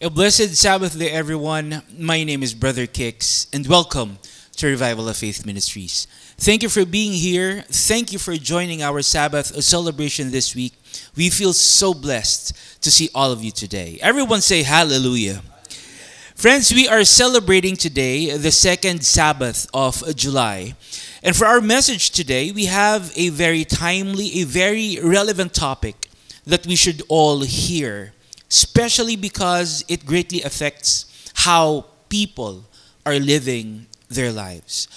A blessed Sabbath day, everyone. My name is Brother Kix, and welcome to Revival of Faith Ministries. Thank you for being here. Thank you for joining our Sabbath celebration this week. We feel so blessed to see all of you today. Everyone say hallelujah. Friends, we are celebrating today the second Sabbath of July. And for our message today, we have a very timely, a very relevant topic that we should all hear, especially because it greatly affects how people are living their lives.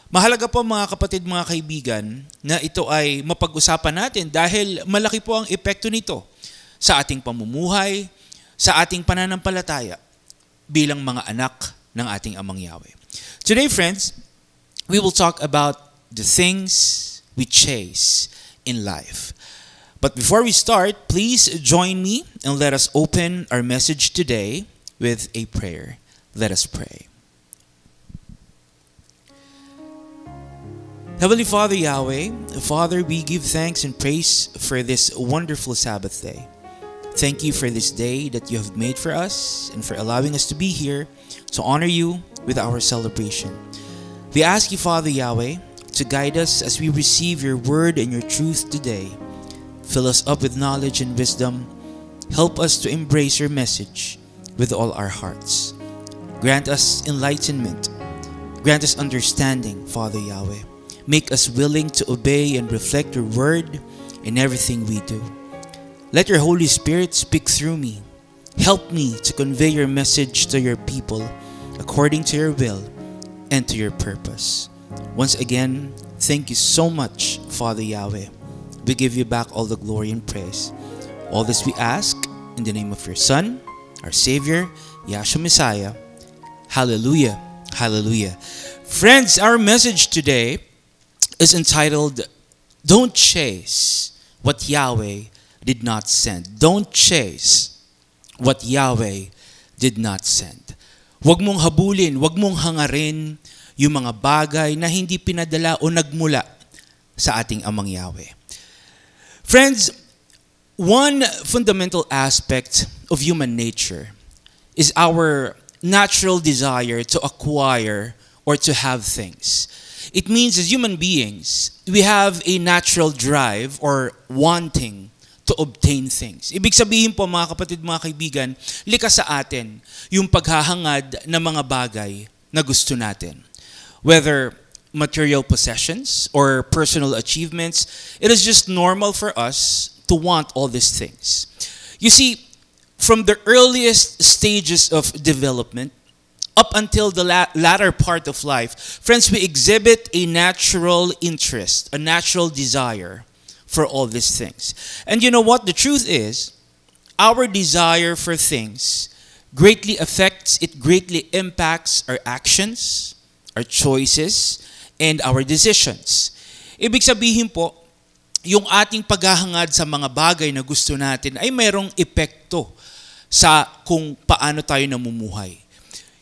Mahalaga po mga kapatid, mga kaibigan, na ito ay mapag-usapan natin dahil malaki po ang epekto nito sa ating pamumuhay, sa ating pananampalataya bilang mga anak ng ating Amang Yahweh. Today, friends, we will talk about the things we chase in life. But before we start, please join me and let us open our message today with a prayer. Let us pray. Heavenly Father Yahweh, Father, we give thanks and praise for this wonderful Sabbath day. Thank you for this day that you have made for us and for allowing us to be here to honor you with our celebration. We ask you, Father Yahweh, to guide us as we receive your word and your truth today. Fill us up with knowledge and wisdom. Help us to embrace your message with all our hearts. Grant us enlightenment. Grant us understanding, Father Yahweh. Make us willing to obey and reflect your word in everything we do. Let your Holy Spirit speak through me. Help me to convey your message to your people according to your will and to your purpose. Once again, thank you so much, Father Yahweh. We give you back all the glory and praise. All this we ask in the name of your Son, our Savior, Yahshua Messiah. Hallelujah. Hallelujah. Friends, our message today is entitled, Don't Chase What Yahweh Did Not Send. Don't chase what Yahweh did not send. Huwag mong habulin, huwag mong hangarin yung mga bagay na hindi pinadala o nagmula sa ating Amang Yahweh. Friends, one fundamental aspect of human nature is our natural desire to acquire or to have things. It means as human beings, we have a natural drive or wanting to obtain things. Ibig sabihin po mga kapatid, mga kaibigan, likas sa atin yung paghahangad ng mga bagay na gusto natin. Whether material possessions or personal achievements, it is just normal for us to want all these things. You see, from the earliest stages of development up until the latter part of life, friends, we exhibit a natural interest, a natural desire for all these things. And you know what? The truth is, our desire for things greatly affects, it greatly impacts our actions, our choices, and our decisions. Ibig sabihin po, yung ating paghahangad sa mga bagay na gusto natin ay mayroong epekto sa kung paano tayo namumuhay.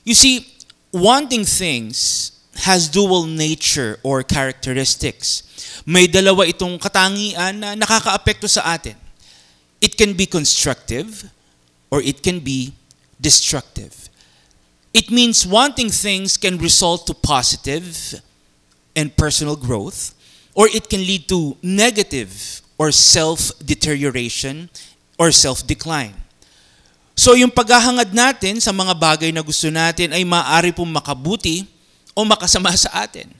You see, wanting things has dual nature or characteristics. May dalawa itong katangian na nakakaapekto sa atin. It can be constructive or it can be destructive. It means wanting things can result to positive and personal growth, or it can lead to negative or self-deterioration or self-decline. So yung paghahangad natin sa mga bagay na gusto natin ay maaari pong makabuti o makasama sa atin.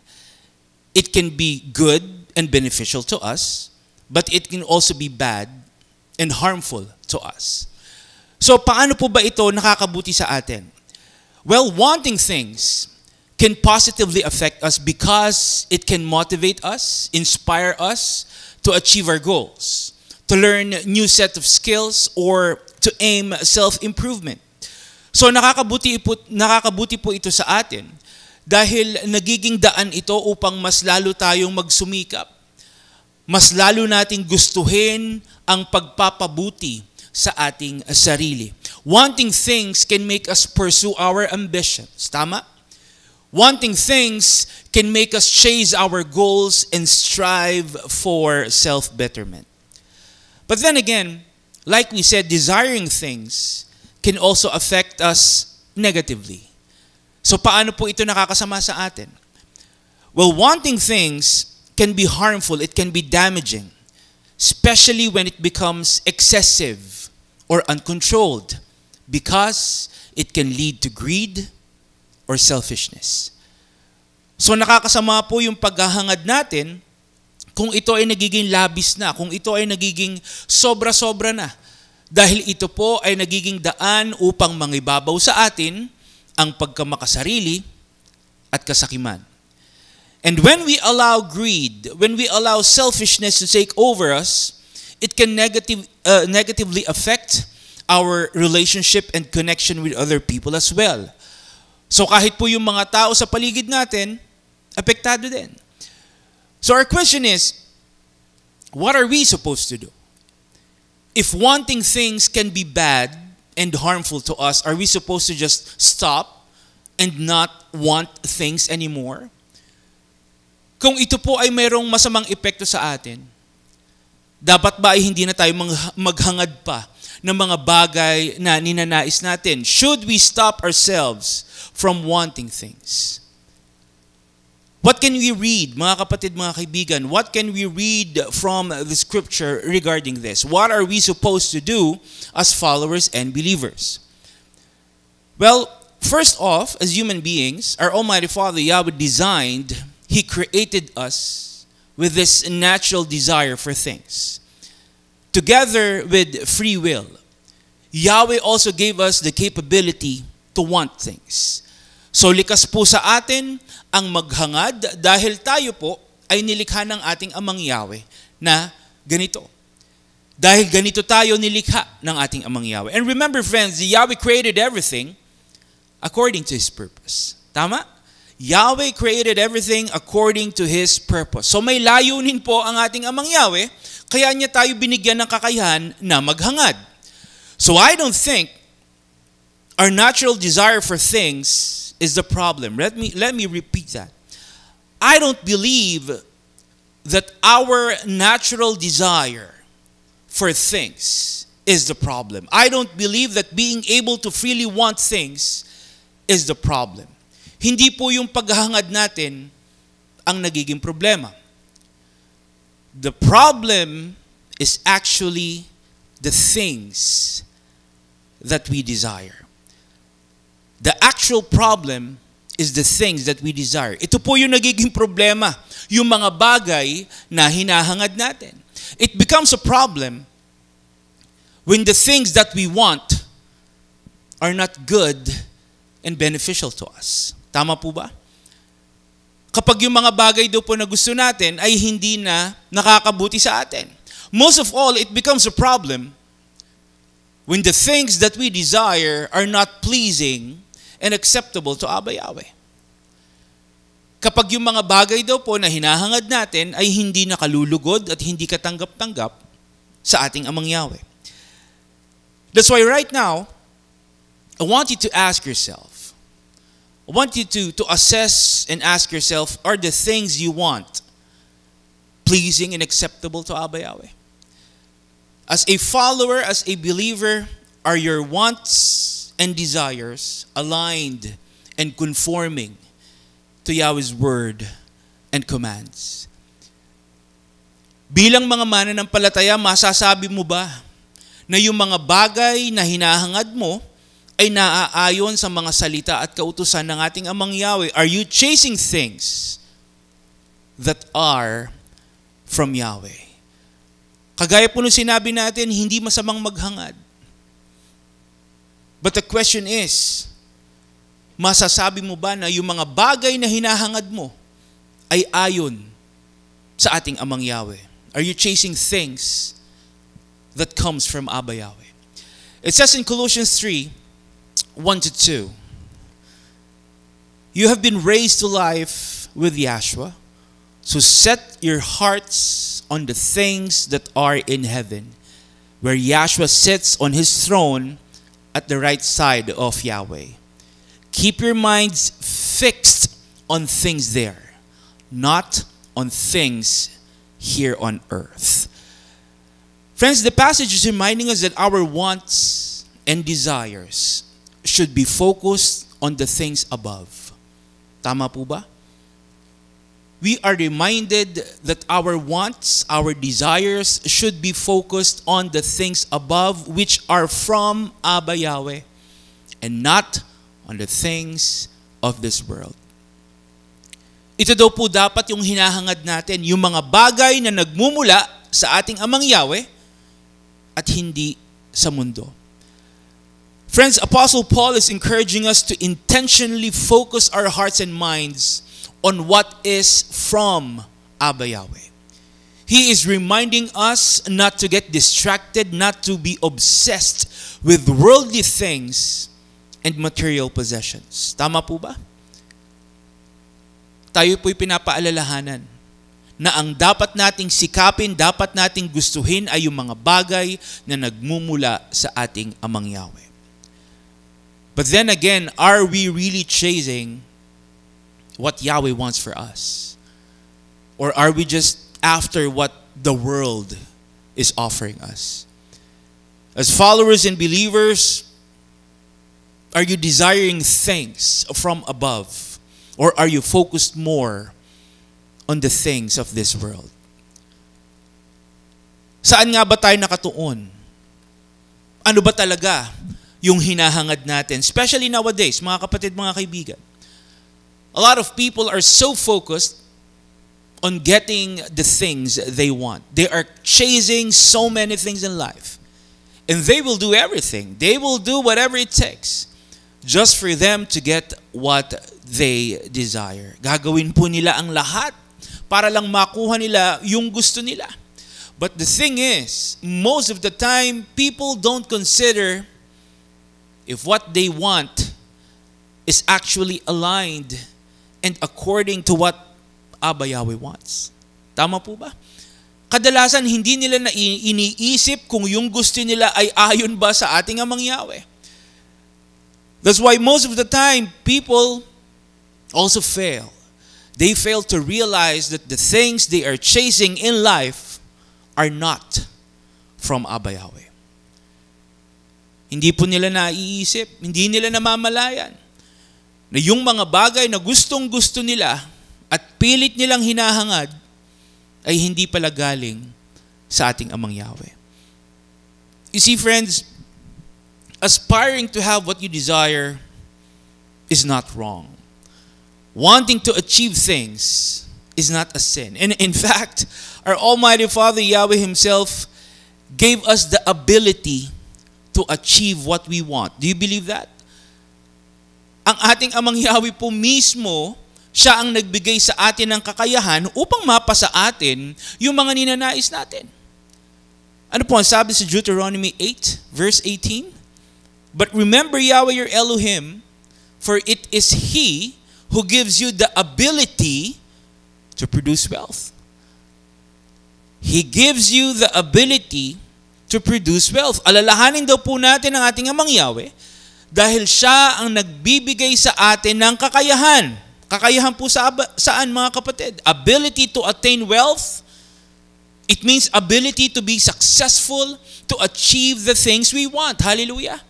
It can be good and beneficial to us, but it can also be bad and harmful to us. So paano po ba ito nakakabuti sa atin? Well, wanting things can positively affect us because it can motivate us, inspire us to achieve our goals, to learn new set of skills, or to aim self-improvement. So nakakabuti po ito sa atin dahil nagiging daan ito upang mas lalo tayong magsumikap. Mas lalo nating gustuhin ang pagpapabuti sa ating sarili. Wanting things can make us pursue our ambitions. Tama? Wanting things can make us chase our goals and strive for self-betterment. But then again, like we said, desiring things can also affect us negatively. So paano po ito nakakasama sa atin? Well, wanting things can be harmful, it can be damaging, especially when it becomes excessive or uncontrolled, because it can lead to greed or selfishness. So nakakasama po yung paghahangad natin kung ito ay nagiging labis na, kung ito ay nagiging sobra-sobra na. Dahil ito po ay nagiging daan upang mangibabaw sa atin ang pagkamakasarili at kasakiman. And when we allow greed, when we allow selfishness to take over us, it can negatively affect our relationship and connection with other people as well. So kahit po yung mga tao sa paligid natin, apektado din. So our question is, what are we supposed to do? If wanting things can be bad and harmful to us, are we supposed to just stop and not want things anymore? Kung ito po ay mayroong masamang epekto sa atin, dapat ba ay hindi na tayo maghangad pa ng mga bagay na ninanais natin? Should we stop ourselves from wanting things? What can we read, mga kapatid, mga kaibigan? What can we read from the scripture regarding this? What are we supposed to do as followers and believers? Well, first off, as human beings, our Almighty Father Yahweh He created us with this natural desire for things. Together with free will, Yahweh also gave us the capability to want things. So likas po sa atin ang maghangad dahil tayo po ay nilikha ng ating Amang Yahweh na ganito. Dahil ganito tayo nilikha ng ating Amang Yahweh. And remember friends, Yahweh created everything according to His purpose. Tama? Yahweh created everything according to His purpose. So may layunin po ang ating Amang Yahweh, kaya niya tayo binigyan ng kakayahan na maghangad. So I don't think our natural desire for things is the problem. Let me repeat that. I don't believe that our natural desire for things is the problem. I don't believe that being able to freely want things is the problem. Hindi po yung paghahangad natin ang nagiging problema. The problem is actually the things that we desire. The actual problem is the things that we desire. Ito po yung nagiging problema, yung mga bagay na hinahangad natin. It becomes a problem when the things that we want are not good and beneficial to us. Tama po ba? Kapag yung mga bagay daw po na gusto natin ay hindi na nakakabuti sa atin. Most of all, it becomes a problem when the things that we desire are not pleasing and acceptable to Abba Yahweh. Kapag yung mga bagay daw po na hinahangad natin ay hindi nakalulugod at hindi katanggap-tanggap sa ating Amang Yahweh. That's why right now, I want you to ask yourself, I want you to assess and ask yourself, are the things you want pleasing and acceptable to Abba Yahweh? As a follower, as a believer, are your wants and desires aligned and conforming to Yahweh's word and commands? Bilang mga mananampalataya, masasabi mo ba na yung mga bagay na hinahangad mo ay naaayon sa mga salita at kautusan ng ating Amang Yahweh? Are you chasing things that are from Yahweh? Kagaya po nung sinabi natin, hindi masamang maghangad. But the question is, masasabi mo ba na yung mga bagay na hinahangad mo ay ayon sa ating Amang Yahweh? Are you chasing things that comes from Abba Yahweh? It says in Colossians 3:1-2, you have been raised to life with Yahshua, so set your hearts on the things that are in heaven, where Yahshua sits on His throne at the right side of Yahweh. Keep your minds fixed on things there, not on things here on earth. Friends, the passage is reminding us that our wants and desires should be focused on the things above. Tama po ba? We are reminded that our wants, our desires should be focused on the things above, which are from Abba Yahweh, and not on the things of this world. Ito daw po dapat yung hinahangad natin, yung mga bagay na nagmumula sa ating Amang Yahweh at hindi sa mundo. Friends, Apostle Paul is encouraging us to intentionally focus our hearts and minds on what is from Abba Yahweh. He is reminding us not to get distracted, not to be obsessed with worldly things and material possessions. Tama po ba? Tayo po'y pinapaalalahanan na ang dapat nating sikapin, dapat nating gustuhin ay yung mga bagay na nagmumula sa ating Amang Yahweh. But then again, are we really chasing what Yahweh wants for us? Or are we just after what the world is offering us? As followers and believers, are you desiring things from above? Or are you focused more on the things of this world? Saan nga ba tayo nakatuon? Ano ba talaga yung hinahangad natin? Especially nowadays, mga kapatid, mga kaibigan. A lot of people are so focused on getting the things they want. They are chasing so many things in life. And they will do everything. They will do whatever it takes just for them to get what they desire. Gagawin po nila ang lahat para lang makuha nila yung gusto nila. But the thing is, most of the time, people don't consider if what they want is actually aligned and according to what Abba Yahweh wants. Tama po ba? Kadalasan hindi nila na iniisip kung yung gusto nila ay ayon ba sa ating Amang Yahweh. That's why most of the time, people also fail. They fail to realize that the things they are chasing in life are not from Abba Yahweh. Hindi po nila naiisip, hindi nila namamalayan na yung mga bagay na gustong-gusto nila at pilit nilang hinahangad ay hindi pala galing sa ating Amang Yahweh. You see, friends, aspiring to have what you desire is not wrong. Wanting to achieve things is not a sin. And in fact, our Almighty Father Yahweh Himself gave us the ability to achieve what we want. Do you believe that? Ang ating Amang Yahweh po mismo, siya ang nagbigay sa atin ng kakayahan upang mapasa atin yung mga ninanais natin. Ano po ang sabi sa Deuteronomy 8, verse 18? But remember Yahweh your Elohim, for it is He who gives you the ability to produce wealth. He gives you the ability to produce wealth. Alalahanin daw po natin ang ating Amang Yahweh dahil siya ang nagbibigay sa atin ng kakayahan. Kakayahan po saan mga kapatid? Ability to attain wealth. It means ability to be successful, to achieve the things we want. Hallelujah.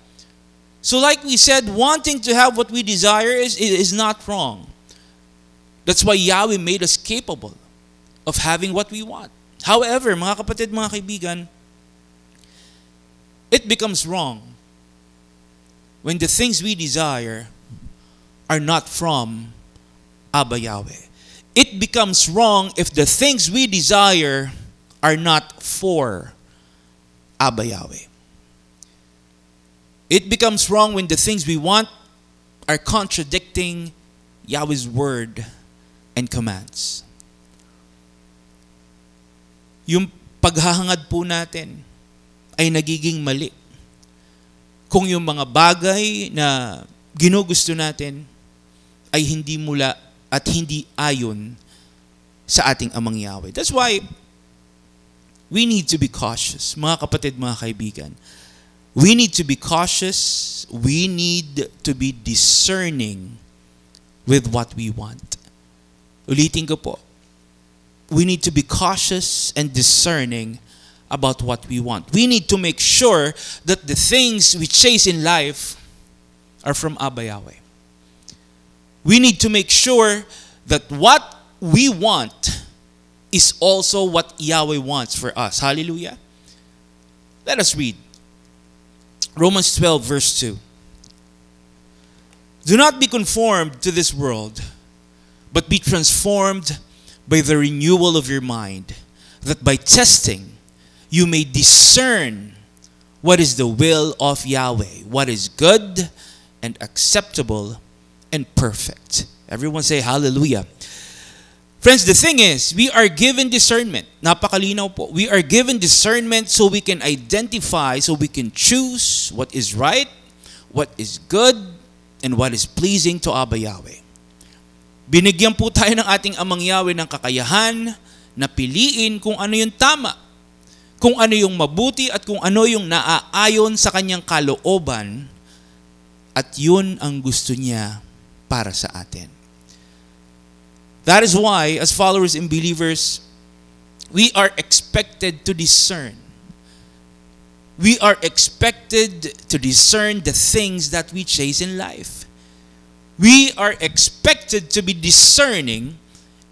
So like we said, wanting to have what we desire is not wrong. That's why Yahweh made us capable of having what we want. However, mga kapatid, mga kaibigan, it becomes wrong when the things we desire are not from Abba Yahweh. It becomes wrong if the things we desire are not for Abba Yahweh. It becomes wrong when the things we want are contradicting Yahweh's word and commands. Yung paghahangad po natin ay nagiging mali kung yung mga bagay na ginugusto natin ay hindi mula at hindi ayon sa ating Amang Yahweh. That's why we need to be cautious, mga kapatid, mga kaibigan. We need to be cautious. We need to be discerning with what we want. Ulitin ko po. We need to be cautious and discerning about what we want. We need to make sure that the things we chase in life are from Abba Yahweh. We need to make sure that what we want is also what Yahweh wants for us. Hallelujah. Let us read Romans 12 verse 2. Do not be conformed to this world, but be transformed by the renewal of your mind, that by testing you may discern what is the will of Yahweh, what is good and acceptable and perfect. Everyone say hallelujah. Friends, the thing is, we are given discernment. Napakalinaw po. We are given discernment so we can identify, so we can choose what is right, what is good, and what is pleasing to Abba Yahweh. Binigyan po tayo ng ating Amang Yahweh ng kakayahan na piliin kung ano yung tama, kung ano yung mabuti at kung ano yung naaayon sa kanyang kalooban, at yun ang gusto niya para sa atin. That is why, as followers and believers, we are expected to discern. We are expected to discern the things that we chase in life. We are expected to be discerning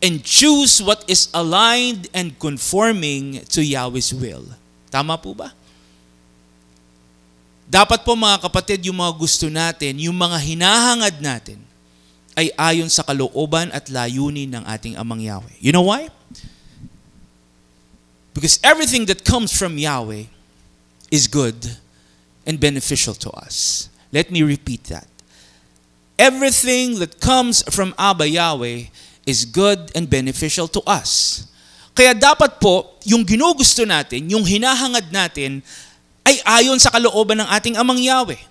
and choose what is aligned and conforming to Yahweh's will. Tama po ba? Dapat po mga kapatid, yung mga gusto natin, yung mga hinahangad natin, ay ayon sa kalooban at layunin ng ating Amang Yahweh. You know why? Because everything that comes from Yahweh is good and beneficial to us. Let me repeat that. Everything that comes from Abba Yahweh is good and beneficial to us. Kaya dapat po, yung ginugusto natin, yung hinahangad natin, ay ayon sa kalooban ng ating Amang Yahweh.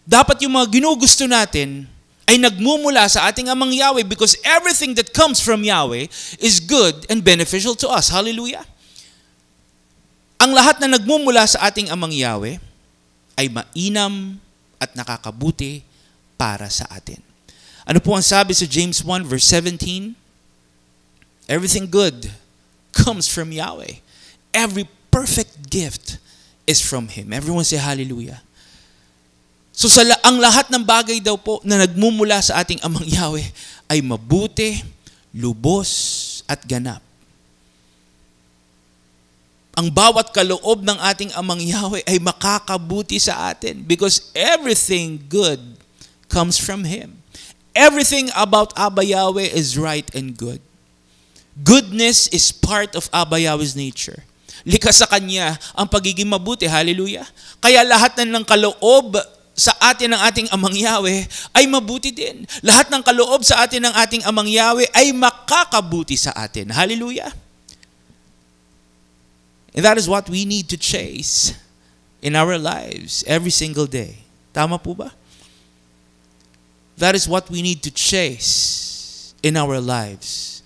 Dapat yung mga ginugusto natin ay nagmumula sa ating Amang Yahweh, because everything that comes from Yahweh is good and beneficial to us. Hallelujah. Ang lahat na nagmumula sa ating Amang Yahweh ay mainam at nakakabuti para sa atin. Ano po ang sabi sa James 1 verse 17? Everything good comes from Yahweh. Every perfect gift is from Him. Everyone say hallelujah. So ang lahat ng bagay daw po na nagmumula sa ating Amang Yahweh ay mabuti, lubos, at ganap. Ang bawat kaloob ng ating Amang Yahweh ay makakabuti sa atin, because everything good comes from Him. Everything about Abba Yahweh is right and good. Goodness is part of Abba Yahweh's nature. Likas sa Kanya ang pagiging mabuti. Hallelujah. Kaya lahat ng kaloob sa atin ng ating Amang Yahweh ay mabuti din. Lahat ng kaloob sa atin ng ating Amang Yahweh ay makakabuti sa atin. Hallelujah. And that is what we need to chase in our lives every single day. Tama po ba? That is what we need to chase in our lives.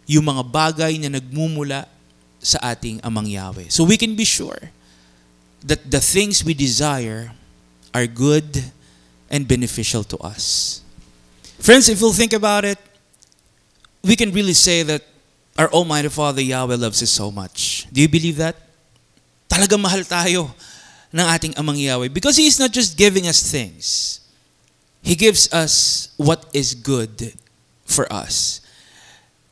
Yung mga bagay na nagmumula sa ating Amang Yahweh. So we can be sure that the things we desire are good and beneficial to us. Friends, if we'll think about it, we can really say that our Almighty Father Yahweh loves us so much. Do you believe that? Talagang mahal tayo ng ating Amang Yahweh, because He is not just giving us things. He gives us what is good for us.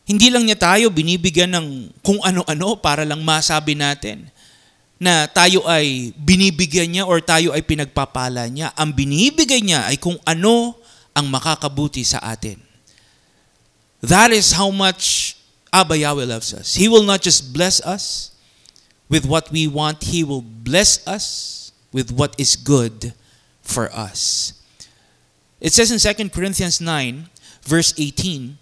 Hindi lang niya tayo binibigyan ng kung ano-ano para lang masabi natin na tayo ay binibigyan niya or tayo ay pinagpapala niya. Ang binibigay niya ay kung ano ang makakabuti sa atin. That is how much Abba Yahweh loves us. He will not just bless us with what we want. He will bless us with what is good for us. It says in 2 Corinthians 9, verse 18,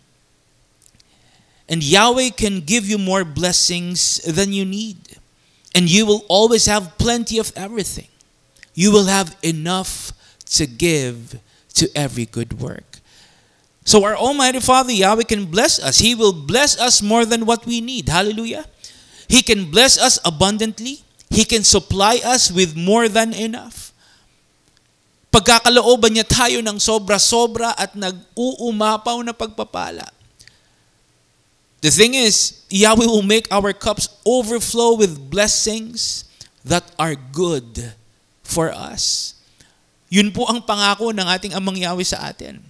and Yahweh can give you more blessings than you need. And you will always have plenty of everything. You will have enough to give to every good work. So our Almighty Father Yahweh can bless us. He will bless us more than what we need. Hallelujah. He can bless us abundantly. He can supply us with more than enough. Pagkakalooban niya tayo ng sobra-sobra at nag-uumapaw na pagpapala. The thing is, Yahweh will make our cups overflow with blessings that are good for us. Yun po ang pangako ng ating Amang Yahweh sa atin.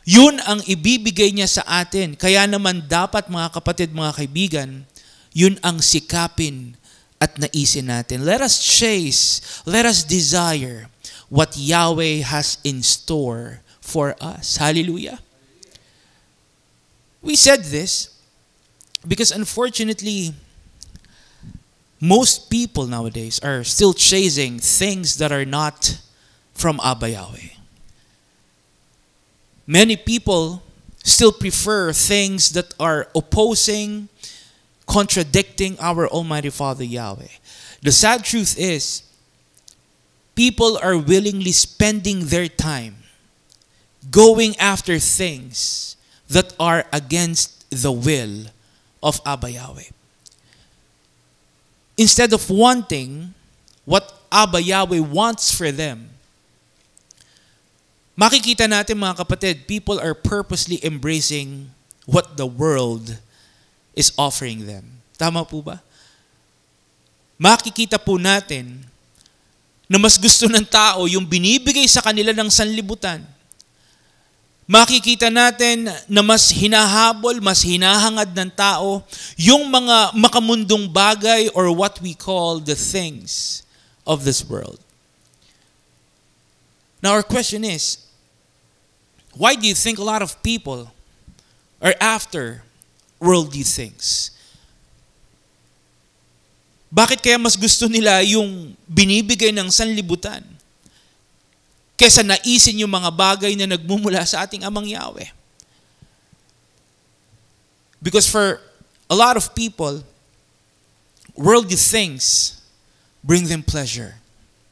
Yun ang ibibigay niya sa atin. Kaya naman dapat, mga kapatid, mga kaibigan, yun ang sikapin at naisin natin. Let us chase, let us desire what Yahweh has in store for us. Hallelujah. We said this because unfortunately, most people nowadays are still chasing things that are not from Abba Yahweh. Many people still prefer things that are opposing, contradicting our Almighty Father Yahweh. The sad truth is, people are willingly spending their time going after things that are against the will of Abba Yahweh. Instead of wanting what Abba Yahweh wants for them, makikita natin, mga kapatid, people are purposely embracing what the world is offering them. Tama po ba? Makikita po natin na mas gusto ng tao yung binibigay sa kanila ng sanlibutan. Makikita natin na mas hinahabol, mas hinahangad ng tao yung mga makamundong bagay or what we call the things of this world. Now our question is, why do you think a lot of people are after worldly things? Bakit kaya mas gusto nila yung binibigay ng sanlibutan kesa naisin yung mga bagay na nagmumula sa ating Amang Yahweh? Because for a lot of people, worldly things bring them pleasure.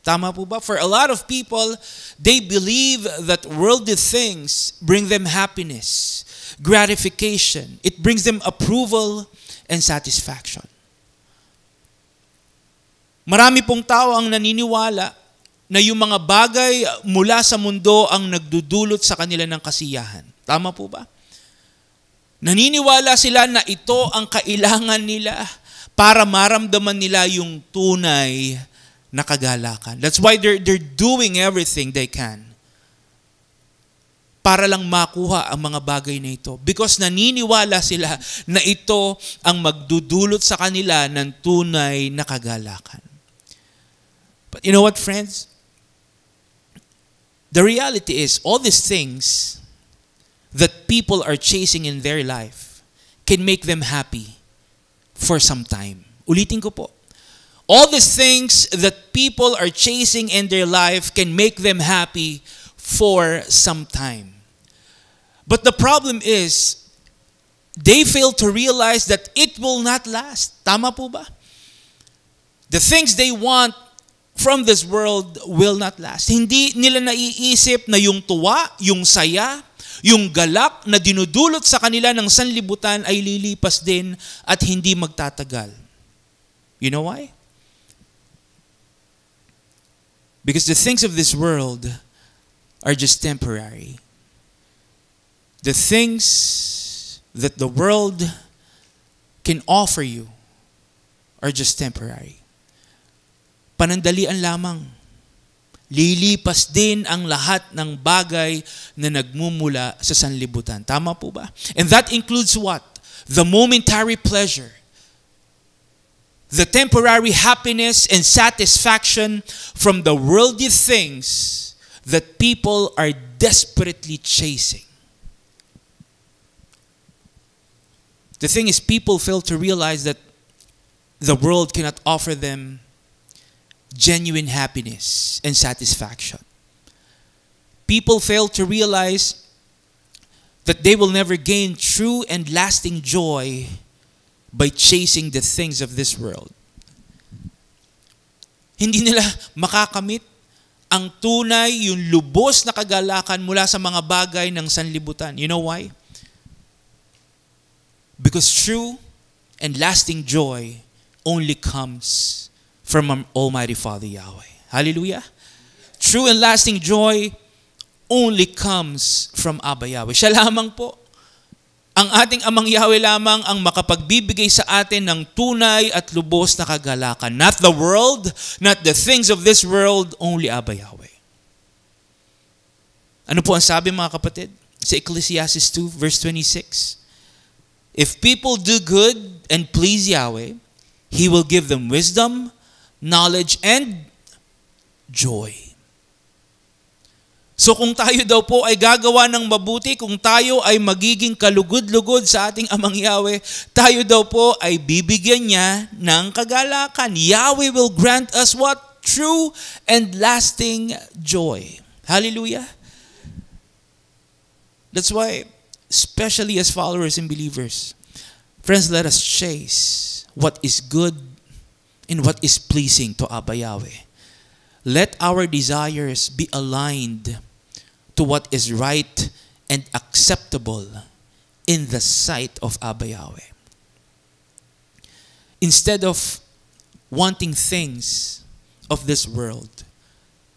Tama po ba? For a lot of people, they believe that worldly things bring them happiness, gratification. It brings them approval and satisfaction. Marami pong tao ang naniniwala na yung mga bagay mula sa mundo ang nagdudulot sa kanila ng kasiyahan. Tama po ba? Naniniwala sila na ito ang kailangan nila para maramdaman nila yung tunay na kagalakan. That's why they're doing everything they can para lang makuha ang mga bagay na ito. Because naniniwala sila na ito ang magdudulot sa kanila ng tunay na kagalakan. But you know what, friends? The reality is, all these things that people are chasing in their life can make them happy for some time. Ulitin ko po. All these things that people are chasing in their life can make them happy for some time. But the problem is, they fail to realize that it will not last. Tama po ba? The things they want from this world will not last. Hindi nila naiisip na yung tuwa, yung saya, yung galak na dinudulot sa kanila ng sanlibutan ay lilipas din at hindi magtatagal. You know why? Because the things of this world are just temporary. The things that the world can offer you are just temporary. Panandalian lamang. Lilipas din ang lahat ng bagay na nagmumula sa sanlibutan. Tama po ba? And that includes what? The momentary pleasure, the temporary happiness and satisfaction from the worldly things that people are desperately chasing. The thing is, people fail to realize that the world cannot offer them genuine happiness and satisfaction. People fail to realize that they will never gain true and lasting joy by chasing the things of this world. Hindi nila makakamit ang tunay, yung lubos na kagalakan mula sa mga bagay ng sanlibutan. You know why? Because true and lasting joy only comes from our Almighty Father Yahweh. Hallelujah. True and lasting joy only comes from Abba Yahweh. Siya lamang po Ang ating Amang Yahweh lamang ang makapagbibigay sa atin ng tunay at lubos na kagalakan. Not the world, not the things of this world, only Abba Yahweh. Ano po ang sabi mga kapatid? Sa Ecclesiastes 2 verse 26. If people do good and please Yahweh, He will give them wisdom, knowledge, and joy. So kung tayo daw po ay gagawa ng mabuti, kung tayo ay magiging kalugod-lugod sa ating Amang Yahweh, tayo daw po ay bibigyan niya ng kagalakan. Yahweh will grant us what? True and lasting joy. Hallelujah. That's why, especially as followers and believers, friends, let us chase what is good and what is pleasing to Abba Yahweh. Let our desires be aligned to what is right and acceptable in the sight of Abba Yahweh. Instead of wanting things of this world,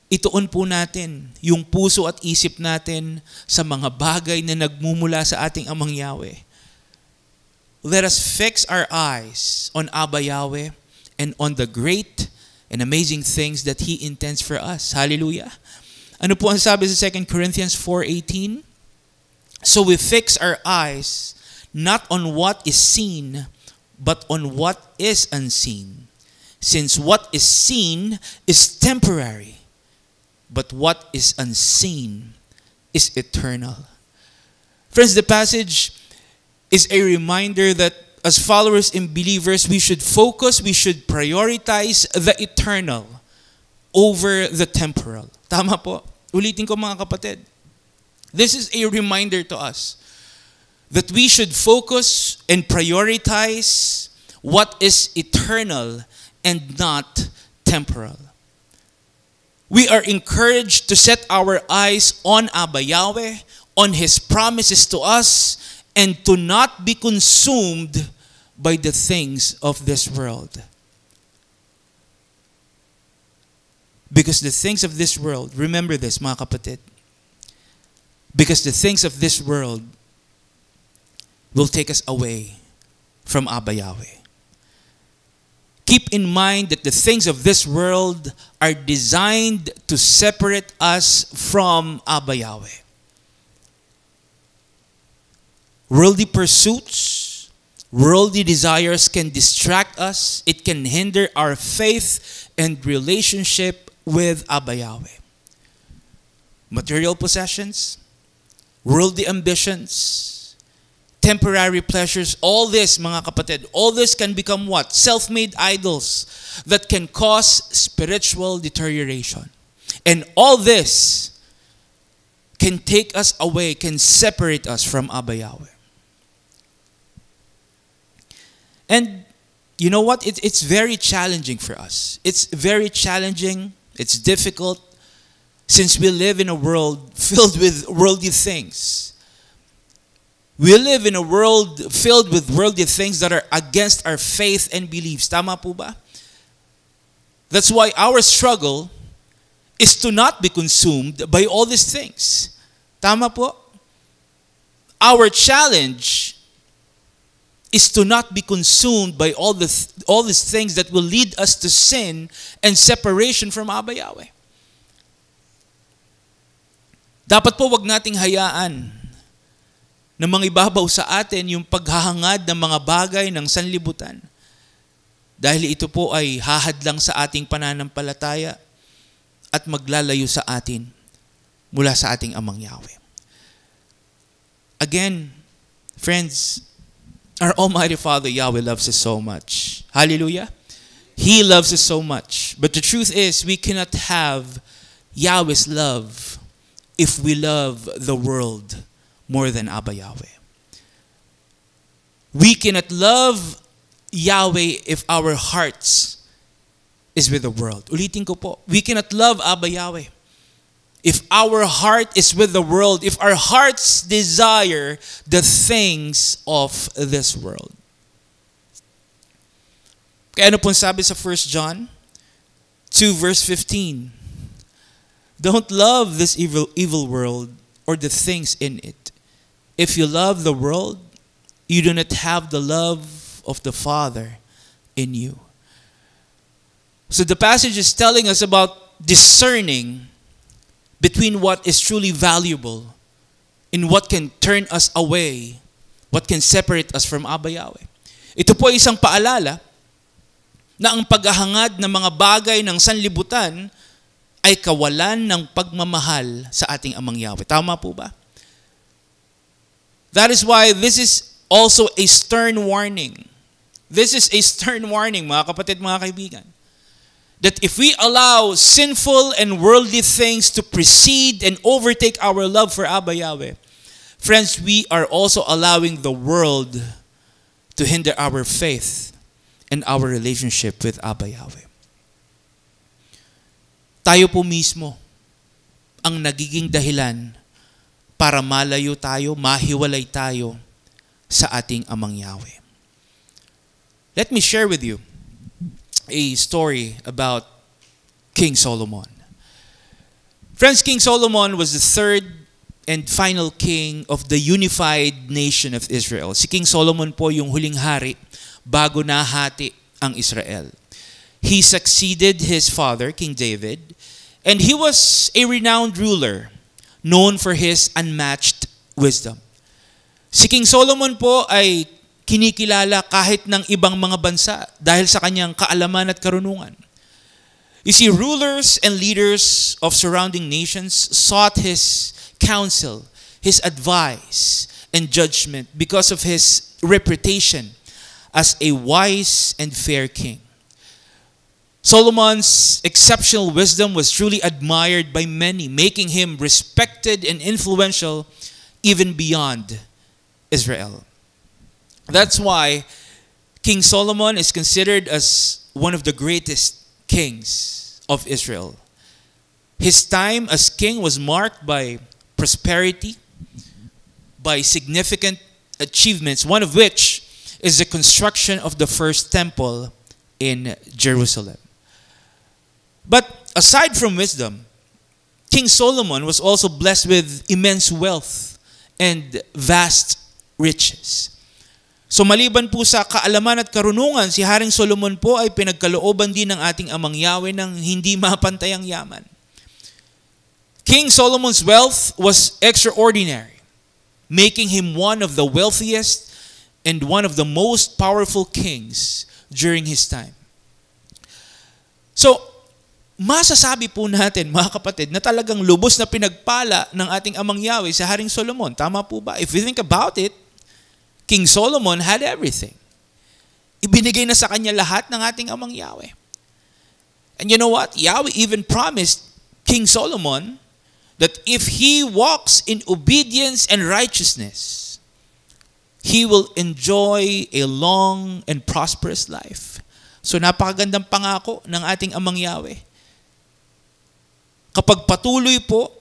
ituon po natin yung puso at isip natin sa mga bagay na nagmumula sa ating Amang Yahweh. Let us fix our eyes on Abba Yahweh and on the great and amazing things that He intends for us. Hallelujah. Ano po ang sabi sa 2 Corinthians 4:18? So we fix our eyes not on what is seen, but on what is unseen. Since what is seen is temporary, but what is unseen is eternal. Friends, the passage is a reminder that as followers and believers, we should focus, we should prioritize the eternal over the temporal. Tama po. Ulitin ko mga kapatid. This is a reminder to us that we should focus and prioritize what is eternal and not temporal. We are encouraged to set our eyes on Abba Yahweh, on His promises to us, and to not be consumed by the things of this world. Because the things of this world, remember this mga kapatid, because the things of this world will take us away from Abba Yahweh. Keep in mind that the things of this world are designed to separate us from Abba Yahweh. Worldly pursuits, worldly desires can distract us. It can hinder our faith and relationship with Abba Yahweh. Material possessions, worldly ambitions, temporary pleasures, all this, mga kapatid, all this can become what? Self-made idols that can cause spiritual deterioration. And all this can take us away, can separate us from Abba Yahweh. And you know what? It's very challenging for us. It's very challenging. It's difficult since we live in a world filled with worldly things. We live in a world filled with worldly things that are against our faith and beliefs. Tama po ba? That's why our struggle is to not be consumed by all these things. Tama po? Our challenge is to not be consumed by all these things that will lead us to sin and separation from Abba Yahweh. Dapat po wag nating hayaan na mangibabaw sa atin yung paghahangad ng mga bagay ng sanlibutan. Dahil ito po ay hahadlang sa ating pananampalataya at maglalayo sa atin mula sa ating Amang Yahweh. Again, friends, our Almighty Father Yahweh loves us so much. Hallelujah. He loves us so much. But the truth is, we cannot have Yahweh's love if we love the world more than Abba Yahweh. We cannot love Yahweh if our hearts is with the world. Ulitin ko po. We cannot love Abba Yahweh if our heart is with the world, if our hearts desire the things of this world. Kaya ano pong sabi sa 1 John 2 verse 15? Don't love this evil world or the things in it. If you love the world, you do not have the love of the Father in you. So the passage is telling us about discerning between what is truly valuable and what can turn us away, what can separate us from Abba Yahweh. Ito po ay isang paalala na ang paghahangad ng mga bagay ng sanlibutan ay kawalan ng pagmamahal sa ating Amang Yahweh. Tama po ba? That is why this is also a stern warning. This is a stern warning, mga kapatid, mga kaibigan. That if we allow sinful and worldly things to precede and overtake our love for Abba Yahweh, friends, we are also allowing the world to hinder our faith and our relationship with Abba Yahweh. Tayo po mismo ang nagiging dahilan para malayo tayo, mahiwalay tayo sa ating Amang Yahweh. Let me share with you a story about King Solomon. Friends, King Solomon was the third and final king of the unified nation of Israel. Si King Solomon po yung huling hari bago nahati ang Israel. He succeeded his father, King David, and he was a renowned ruler known for his unmatched wisdom. Si King Solomon po ay kinikilala kahit ng ibang mga bansa dahil sa kanyang kaalaman at karunungan. You see, rulers and leaders of surrounding nations sought his counsel, his advice, and judgment because of his reputation as a wise and fair king. Solomon's exceptional wisdom was truly admired by many, making him respected and influential even beyond Israel. That's why King Solomon is considered as one of the greatest kings of Israel. His time as king was marked by prosperity, by significant achievements, one of which is the construction of the first temple in Jerusalem. But aside from wisdom, King Solomon was also blessed with immense wealth and vast riches. So maliban po sa kaalaman at karunungan, si Haring Solomon po ay pinagkalooban din ng ating Amang Yahweh ng hindi mapantayang yaman. King Solomon's wealth was extraordinary, making him one of the wealthiest and one of the most powerful kings during his time. So, masasabi po natin, mga kapatid, na talagang lubos na pinagpala ng ating Amang Yahweh sa Haring Solomon. Tama po ba? If we think about it, King Solomon had everything. Ibinigay na sa kanya lahat ng ating Amang Yahweh. And you know what? Yahweh even promised King Solomon that if he walks in obedience and righteousness, he will enjoy a long and prosperous life. So napakagandang pangako ng ating Amang Yahweh. Kapag patuloy po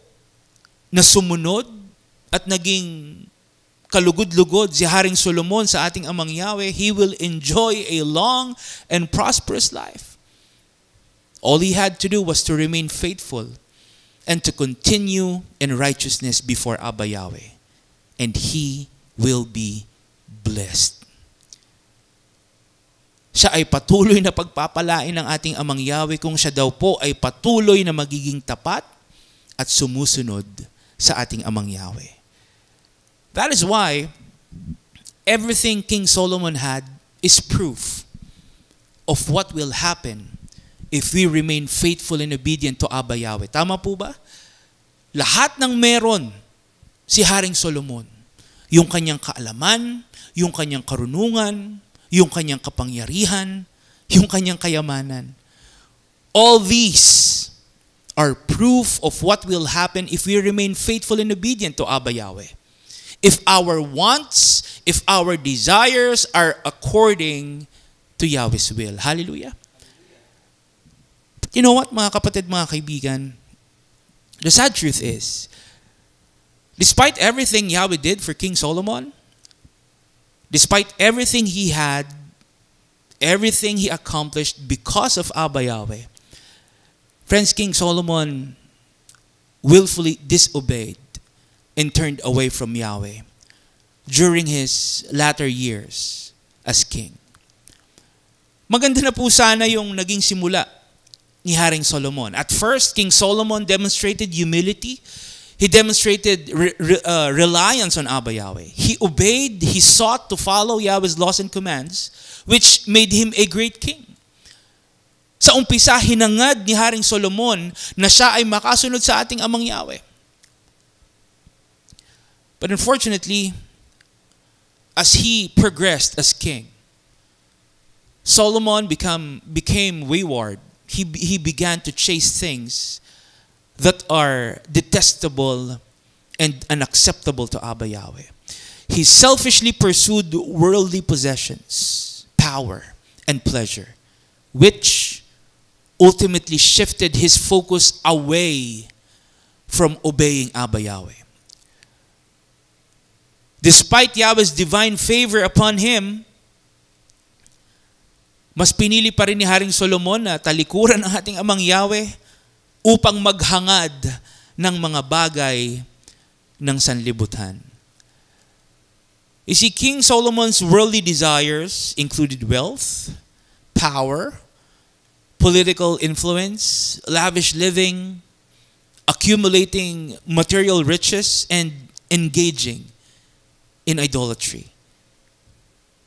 na sumunod at naging kalugod-lugod si Haring Solomon sa ating Amang Yahweh, he will enjoy a long and prosperous life. All he had to do was to remain faithful and to continue in righteousness before Abba Yahweh. And he will be blessed. Siya ay patuloy na pagpapalain ng ating Amang Yahweh kung siya daw po ay patuloy na magiging tapat at sumusunod sa ating Amang Yahweh. That is why everything King Solomon had is proof of what will happen if we remain faithful and obedient to Abba Yahweh. Tama po ba? Lahat ng meron si Haring Solomon, yung kanyang kaalaman, yung kanyang karunungan, yung kanyang kapangyarihan, yung kanyang kayamanan. All these are proof of what will happen if we remain faithful and obedient to Abba Yahweh. If our wants, if our desires are according to Yahweh's will. Hallelujah. But you know what, mga kapatid, mga kaibigan? The sad truth is, despite everything Yahweh did for King Solomon, despite everything he had, everything he accomplished because of Abba Yahweh, friends, King Solomon willfully disobeyed and turned away from Yahweh. during his latter years as king. Maganda na po sana yung naging simula ni Haring Solomon. At first, King Solomon demonstrated humility. He demonstrated reliance on Abba Yahweh. He obeyed, he sought to follow Yahweh's laws and commands, which made him a great king. Sa umpisa, hinangad ni Haring Solomon na siya ay makasunod sa ating Amang Yahweh. But unfortunately, as he progressed as king, Solomon became wayward. He began to chase things that are detestable and unacceptable to Abba Yahweh. He selfishly pursued worldly possessions, power, and pleasure, which ultimately shifted his focus away from obeying Abba Yahweh. Despite Yahweh's divine favor upon him, mas pinili pa rin ni Haring Solomon na talikuran ang ating Amang Yahweh upang maghangad ng mga bagay ng sanlibutan. You see, King Solomon's worldly desires included wealth, power, political influence, lavish living, accumulating material riches, and engaging in idolatry,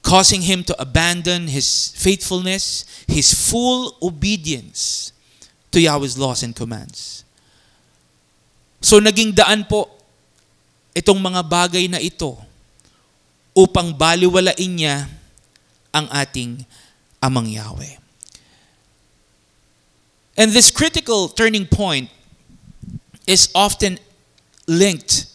causing him to abandon his faithfulness, his full obedience to Yahweh's laws and commands. So naging daan po itong mga bagay na ito upang baliwalain niya ang ating Amang Yahweh. And this critical turning point is often linked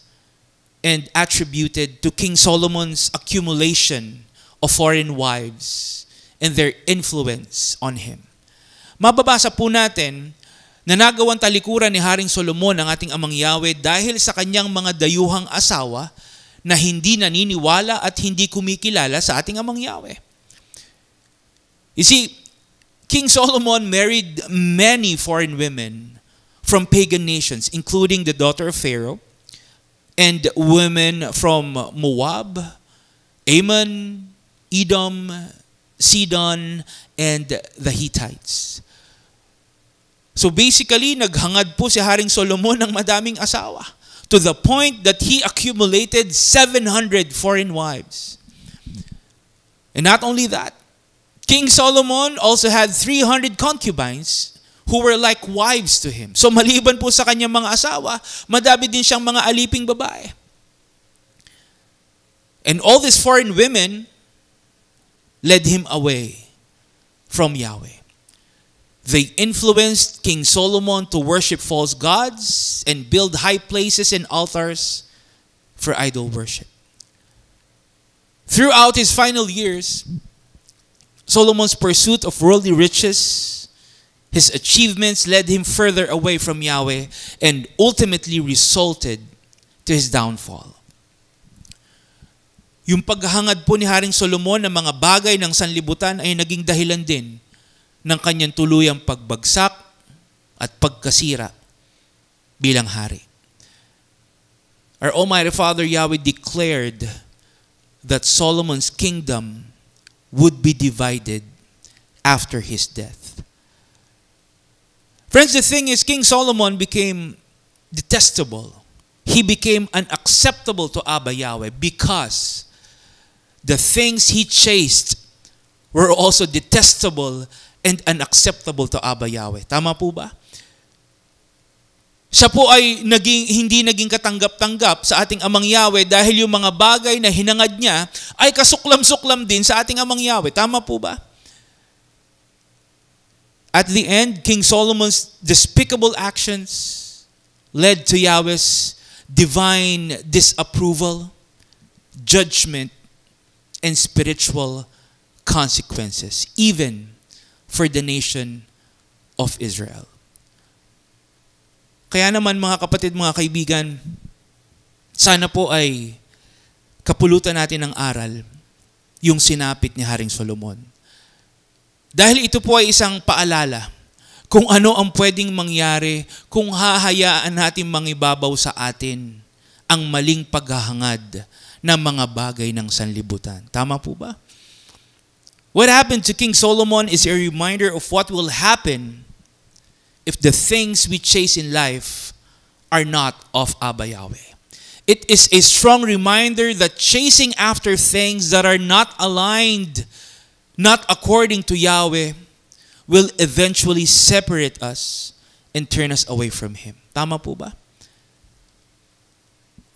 and attributed to King Solomon's accumulation of foreign wives and their influence on him. Mababasa po natin na nagawang talikuran ni Haring Solomon ang ating Amang Yahweh dahil sa kanyang mga dayuhang asawa na hindi naniniwala at hindi kumikilala sa ating Amang Yahweh. You see, King Solomon married many foreign women from pagan nations, including the daughter of Pharaoh and women from Moab, Ammon, Edom, Sidon, and the Hittites. So basically, naghangad po si Haring Solomon ng madaming asawa to the point that he accumulated 700 foreign wives. And not only that, King Solomon also had 300 concubines who were like wives to him. So maliban po sa kanyang mga asawa, madami din siyang mga aliping babae. And all these foreign women led him away from Yahweh. They influenced King Solomon to worship false gods and build high places and altars for idol worship. Throughout his final years, Solomon's pursuit of worldly riches, his achievements led him further away from Yahweh and ultimately resulted to his downfall. Yung paghahangad po ni Haring Solomon ng mga bagay ng sanlibutan ay naging dahilan din ng kanyang tuluyang pagbagsak at pagkasira bilang hari. Our Almighty Father Yahweh declared that Solomon's kingdom would be divided after his death. Friends, the thing is, King Solomon became detestable. He became unacceptable to Abba Yahweh because the things he chased were also detestable and unacceptable to Abba Yahweh. Tama po ba? Siya po ay hindi naging katanggap-tanggap sa ating Amang Yahweh dahil yung mga bagay na hinangad niya ay kasuklam-suklam din sa ating Amang Yahweh. Tama po ba? At the end, King Solomon's despicable actions led to Yahweh's divine disapproval, judgment, and spiritual consequences, even for the nation of Israel. Kaya naman mga kapatid, mga kaibigan, sana po ay kapulutan natin ng aral yung sinapit ni Haring Solomon. Dahil ito po ay isang paalala kung ano ang pwedeng mangyari kung hahayaan natin mangibabaw sa atin ang maling paghahangad ng mga bagay ng sanlibutan. Tama po ba? What happened to King Solomon is a reminder of what will happen if the things we chase in life are not of Abba Yahweh. It is a strong reminder that chasing after things that are not aligned, not according to Yahweh, will eventually separate us and turn us away from Him. Tama po ba?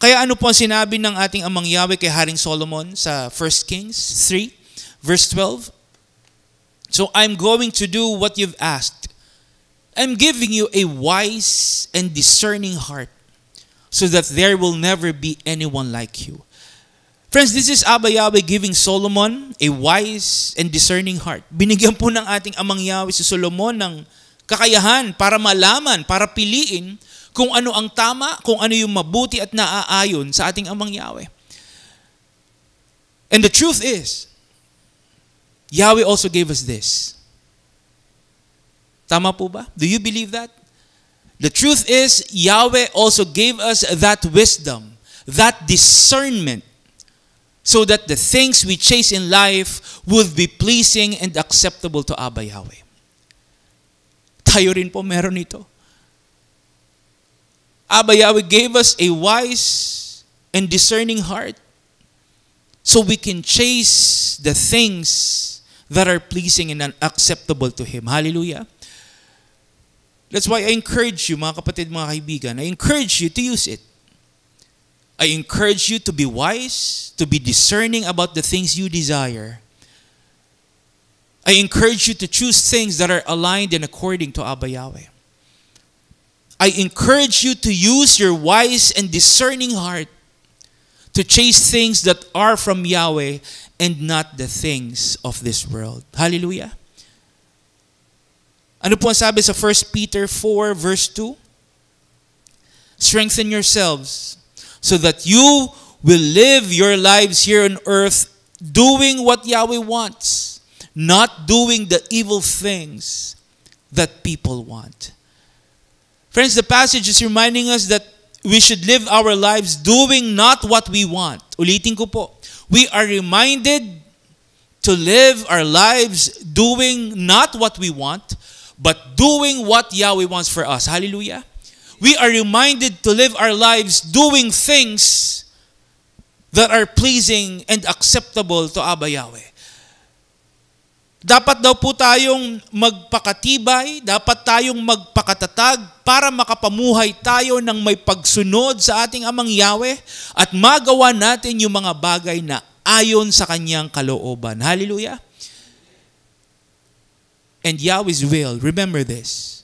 Kaya ano po ang sinabi ng ating amang Yahweh kay Haring Solomon sa 1 Kings 3, verse 12? So I'm going to do what you've asked. I'm giving you a wise and discerning heart, so that there will never be anyone like you. Friends, this is Abba Yahweh giving Solomon a wise and discerning heart. Binigyan po ng ating amang Yahweh si Solomon ng kakayahan para malaman, para piliin kung ano ang tama, kung ano yung mabuti at naaayon sa ating amang Yahweh. And the truth is, Yahweh also gave us this. Tama po ba? Do you believe that? The truth is, Yahweh also gave us that wisdom, that discernment, so that the things we chase in life would be pleasing and acceptable to Abba Yahweh. Tayo rin po meron ito. Abba Yahweh gave us a wise and discerning heart so we can chase the things that are pleasing and acceptable to Him. Hallelujah. That's why I encourage you, mga kapatid, mga kaibigan, I encourage you to use it. I encourage you to be wise, to be discerning about the things you desire. I encourage you to choose things that are aligned and according to Abba Yahweh. I encourage you to use your wise and discerning heart to chase things that are from Yahweh and not the things of this world. Hallelujah. Ano po ang sabi sa 1 Peter 4 verse 2? Strengthen yourselves so that you will live your lives here on earth doing what Yahweh wants, not doing the evil things that people want. Friends, the passage is reminding us that we should live our lives doing not what we want. Ulitin ko po. We are reminded to live our lives doing not what we want, but doing what Yahweh wants for us. Hallelujah. We are reminded to live our lives doing things that are pleasing and acceptable to Abba Yahweh. Dapat daw po tayong magpakatibay, dapat tayong magpakatatag para makapamuhay tayo ng may pagsunod sa ating amang Yahweh at magawa natin yung mga bagay na ayon sa kanyang kalooban. Hallelujah. And Yahweh's will, remember this,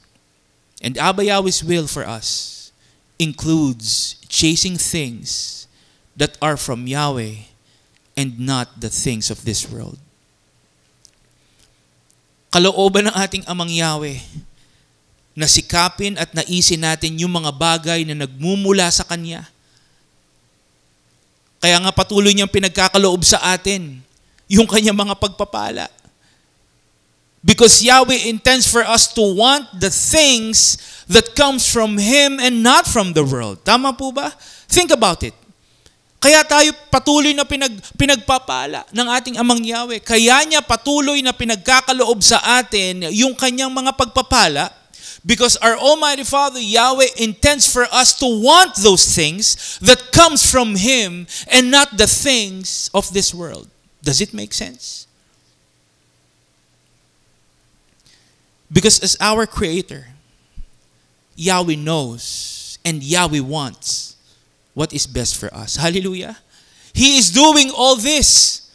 and Abba Yahweh's will for us includes chasing things that are from Yahweh and not the things of this world. Kalooban ng ating amang Yahweh na sikapin at naisin natin yung mga bagay na nagmumula sa Kanya. Kaya nga patuloy niyang pinagkakaloob sa atin yung Kanyang mga pagpapala. Because Yahweh intends for us to want the things that comes from Him and not from the world. Tama po ba? Think about it. Kaya tayo patuloy na pinagpapala ng ating amang Yahweh. Kaya niya patuloy na pinagkakaloob sa atin yung kanyang mga pagpapala because our Almighty Father Yahweh intends for us to want those things that comes from Him and not the things of this world. Does it make sense? Because as our Creator, Yahweh knows and Yahweh wants what is best for us. Hallelujah. He is doing all this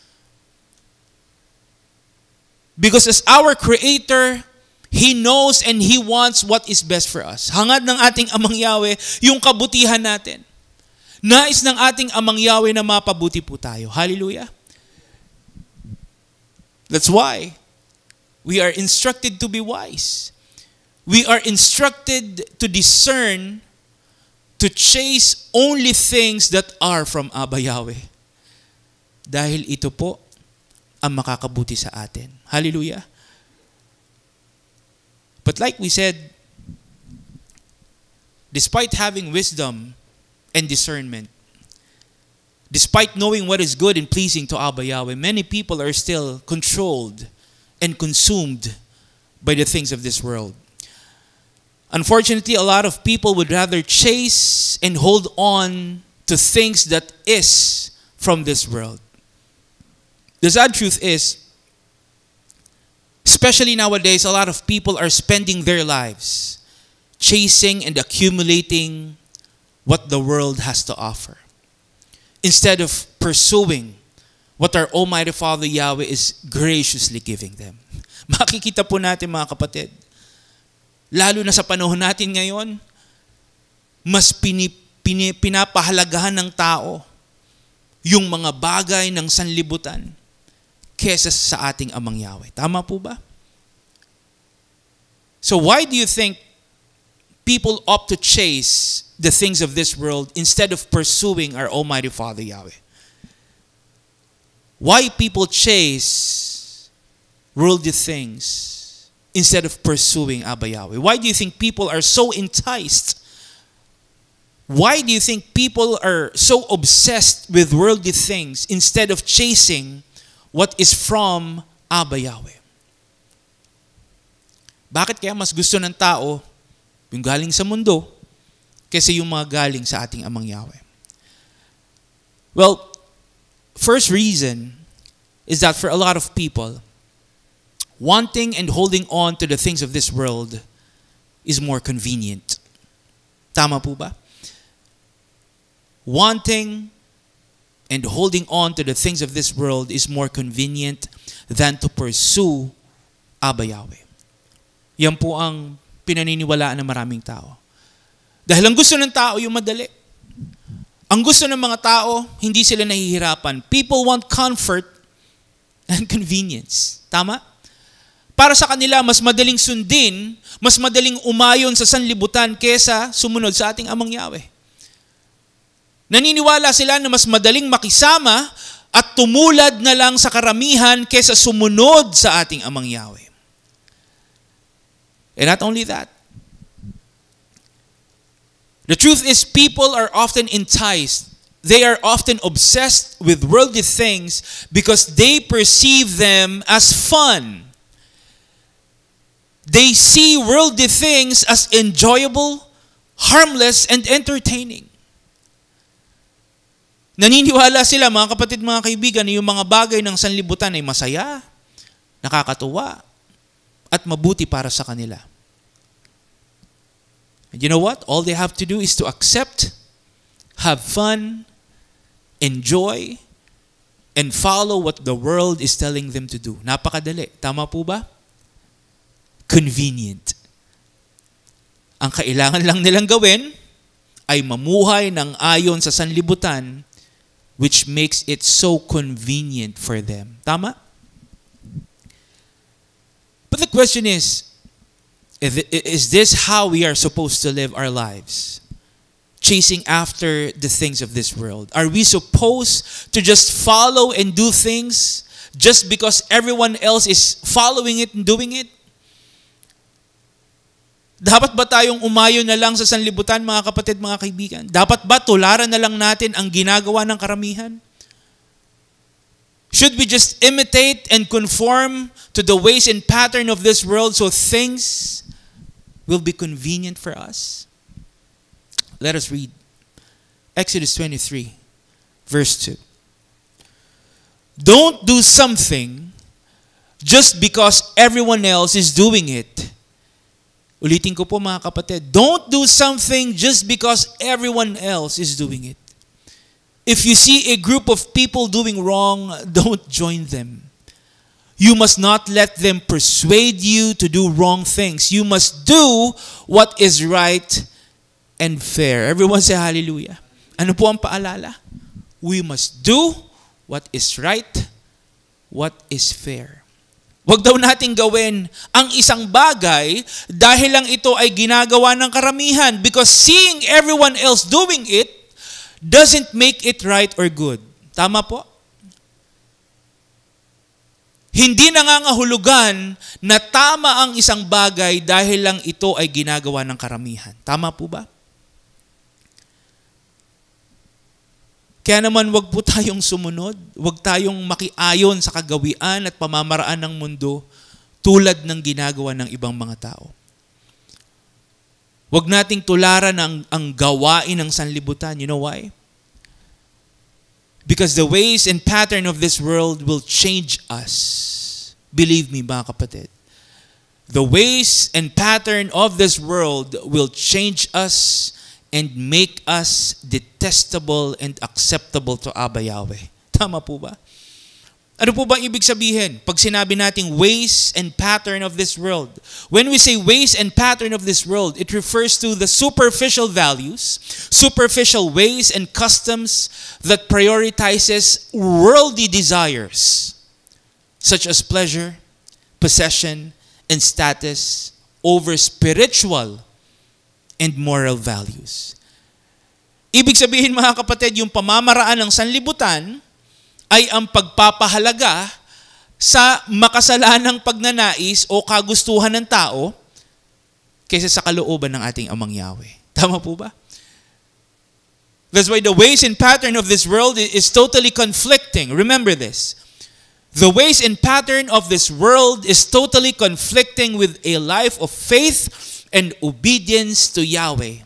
because as our Creator, He knows and He wants what is best for us. Hangad ng ating amang Yahweh yung kabutihan natin. Nais ng ating amang Yahweh na mapabuti po tayo. Hallelujah. That's why we are instructed to be wise. We are instructed to discern, to chase only things that are from Abba Yahweh. Dahil ito po ang makakabuti sa atin. Hallelujah. But like we said, despite having wisdom and discernment, Despite knowing what is good and pleasing to Abba Yahweh, many people are still controlled and consumed by the things of this world. Unfortunately, a lot of people would rather chase and hold on to things that is from this world. The sad truth is, especially nowadays, a lot of people are spending their lives chasing and accumulating what the world has to offer, instead of pursuing what our Almighty Father Yahweh is graciously giving them. Makikita po natin, mga kapatid, lalo na sa panahon natin ngayon, mas pinapahalagahan ng tao yung mga bagay ng sanlibutan kesa sa ating Amang Yahweh. Tama po ba? So why do you think people opt to chase the things of this world instead of pursuing our Almighty Father Yahweh? Why people chase worldly things instead of pursuing Abba Yahweh? Why do you think people are so enticed? Why do you think people are so obsessed with worldly things instead of chasing what is from Abba Yahweh? Bakit kaya mas gusto ng tao yung galing sa mundo kaysa yung mga galing sa ating Amang Yahweh? Well, first reason is that for a lot of people, wanting and holding on to the things of this world is more convenient. Tama po ba? Wanting and holding on to the things of this world is more convenient than to pursue Abba Yahweh. Yan po ang pinaniniwalaan ng maraming tao. Dahil ang gusto ng tao yung madali. Ang gusto ng mga tao, hindi sila nahihirapan. People want comfort and convenience. Tama? Para sa kanila, mas madaling sundin, mas madaling umayon sa sanlibutan kesa sumunod sa ating Amang Yahweh. Naniniwala sila na mas madaling makisama at tumulad na lang sa karamihan kesa sumunod sa ating Amang Yahweh. And not only that, the truth is people are often enticed. They are often obsessed with worldly things because they perceive them as fun. They see worldly things as enjoyable, harmless, and entertaining. Naniniwala sila, mga kapatid, mga kaibigan, na yung mga bagay ng sanlibutan ay masaya, nakakatuwa, at mabuti para sa kanila. And you know what? All they have to do is to accept, have fun, enjoy, and follow what the world is telling them to do. Napakadali. Tama po ba? Convenient. Ang kailangan lang nilang gawin ay mamuhay ng ayon sa sanlibutan, which makes it so convenient for them. Tama? But the question is this how we are supposed to live our lives? Chasing after the things of this world? Are we supposed to just follow and do things just because everyone else is following it and doing it? Dapat ba tayong umayon na lang sa sanlibutan, mga kapatid, mga kaibigan? Dapat ba tularan na lang natin ang ginagawa ng karamihan? Should we just imitate and conform to the ways and pattern of this world so things will be convenient for us? Let us read Exodus 23, verse 2. Don't do something just because everyone else is doing it. Ulitin ko po, mga kapatid, don't do something just because everyone else is doing it. If you see a group of people doing wrong, don't join them. You must not let them persuade you to do wrong things. You must do what is right and fair. Everyone say hallelujah. Ano po ang paalala? We must do what is right, what is fair. Huwag daw natin gawin ang isang bagay dahil lang ito ay ginagawa ng karamihan, because seeing everyone else doing it doesn't make it right or good. Tama po? Hindi nangangahulugan na tama ang isang bagay dahil lang ito ay ginagawa ng karamihan. Tama po ba? Kaya naman wag po tayong sumunod, wag tayong makiayon sa kagawian at pamamaraan ng mundo tulad ng ginagawa ng ibang mga tao. Wag nating tularan ang gawain ng sanlibutan. You know why? Because the ways and pattern of this world will change us. Believe me, mga kapatid. The ways and pattern of this world will change us and make us detestable and acceptable to Abba Yahweh. Tama po ba? Ano po ba ibig sabihin pag sinabi nating ways and pattern of this world? When we say ways and pattern of this world, it refers to the superficial values, superficial ways and customs that prioritizes worldly desires, such as pleasure, possession, and status over spiritual and moral values. Ibig sabihin, mga kapatid, yung pamamaraan ng sanlibutan ay ang pagpapahalaga sa makasalanang pagnanais o kagustuhan ng tao kaysa sa kalooban ng ating Amang Yahweh. Tama po ba? That's why the ways and pattern of this world is totally conflicting. Remember this. The ways and pattern of this world is totally conflicting with a life of faith and obedience to Yahweh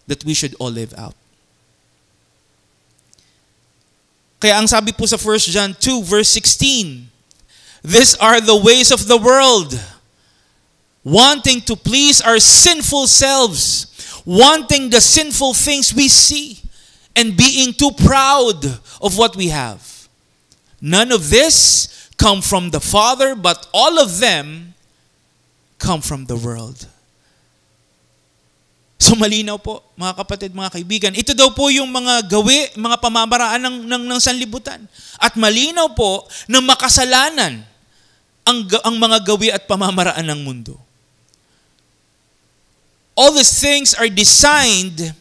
that we should all live out. Kaya ang sabi po sa 1 John 2 verse 16, these are the ways of the world, wanting to please our sinful selves, wanting the sinful things we see, and being too proud of what we have. None of this come from the Father, but all of them come from the world. So malinaw po, mga kapatid, mga kaibigan, ito daw po yung mga mga pamamaraan ng sanlibutan. At malinaw po na makasalanan ang mga gawi at pamamaraan ng mundo. All these things are designed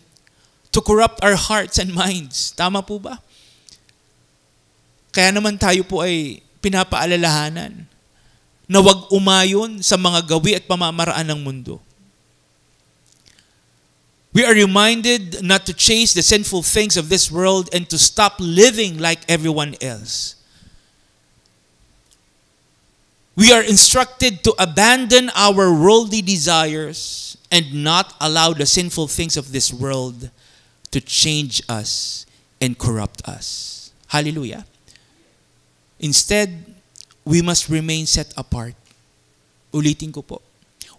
to corrupt our hearts and minds. Tama po ba? Kaya naman tayo po ay pinapaalalahanan na huwag umayon sa mga gawi at pamamaraan ng mundo. We are reminded not to chase the sinful things of this world and to stop living like everyone else. We are instructed to abandon our worldly desires and not allow the sinful things of this world to change us and corrupt us. Hallelujah. Instead, we must remain set apart. Ulitin ko po.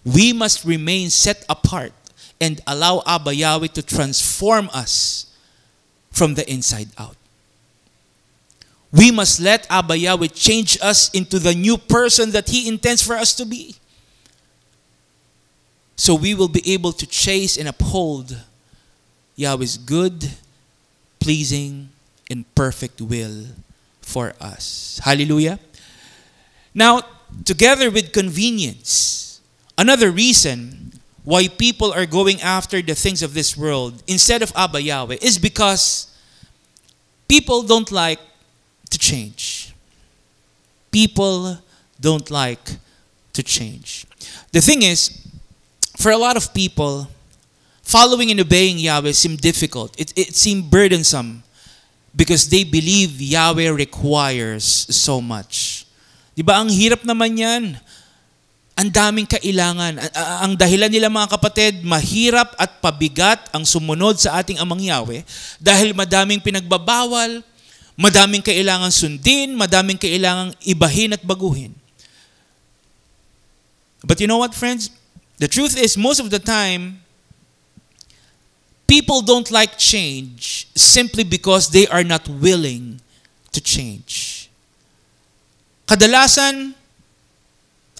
We must remain set apart and allow Abba Yahweh to transform us from the inside out. We must let Abba Yahweh change us into the new person that He intends for us to be. So we will be able to chase and uphold Yahweh's good, pleasing, and perfect will for us. Hallelujah. Now, together with convenience, another reason why people are going after the things of this world instead of Abba Yahweh is because people don't like to change. People don't like to change. The thing is, for a lot of people, following and obeying Yahweh seemed difficult. It seemed burdensome because they believe Yahweh requires so much. Diba, ang hirap naman yan. Ang daming kailangan. Ang dahilan nila, mga kapatid, mahirap at pabigat ang sumunod sa ating Amang Yahweh dahil madaming pinagbabawal, madaming kailangan sundin, madaming kailangan ibahin at baguhin. But you know what, friends? The truth is, most of the time, people don't like change simply because they are not willing to change. Kadalasan,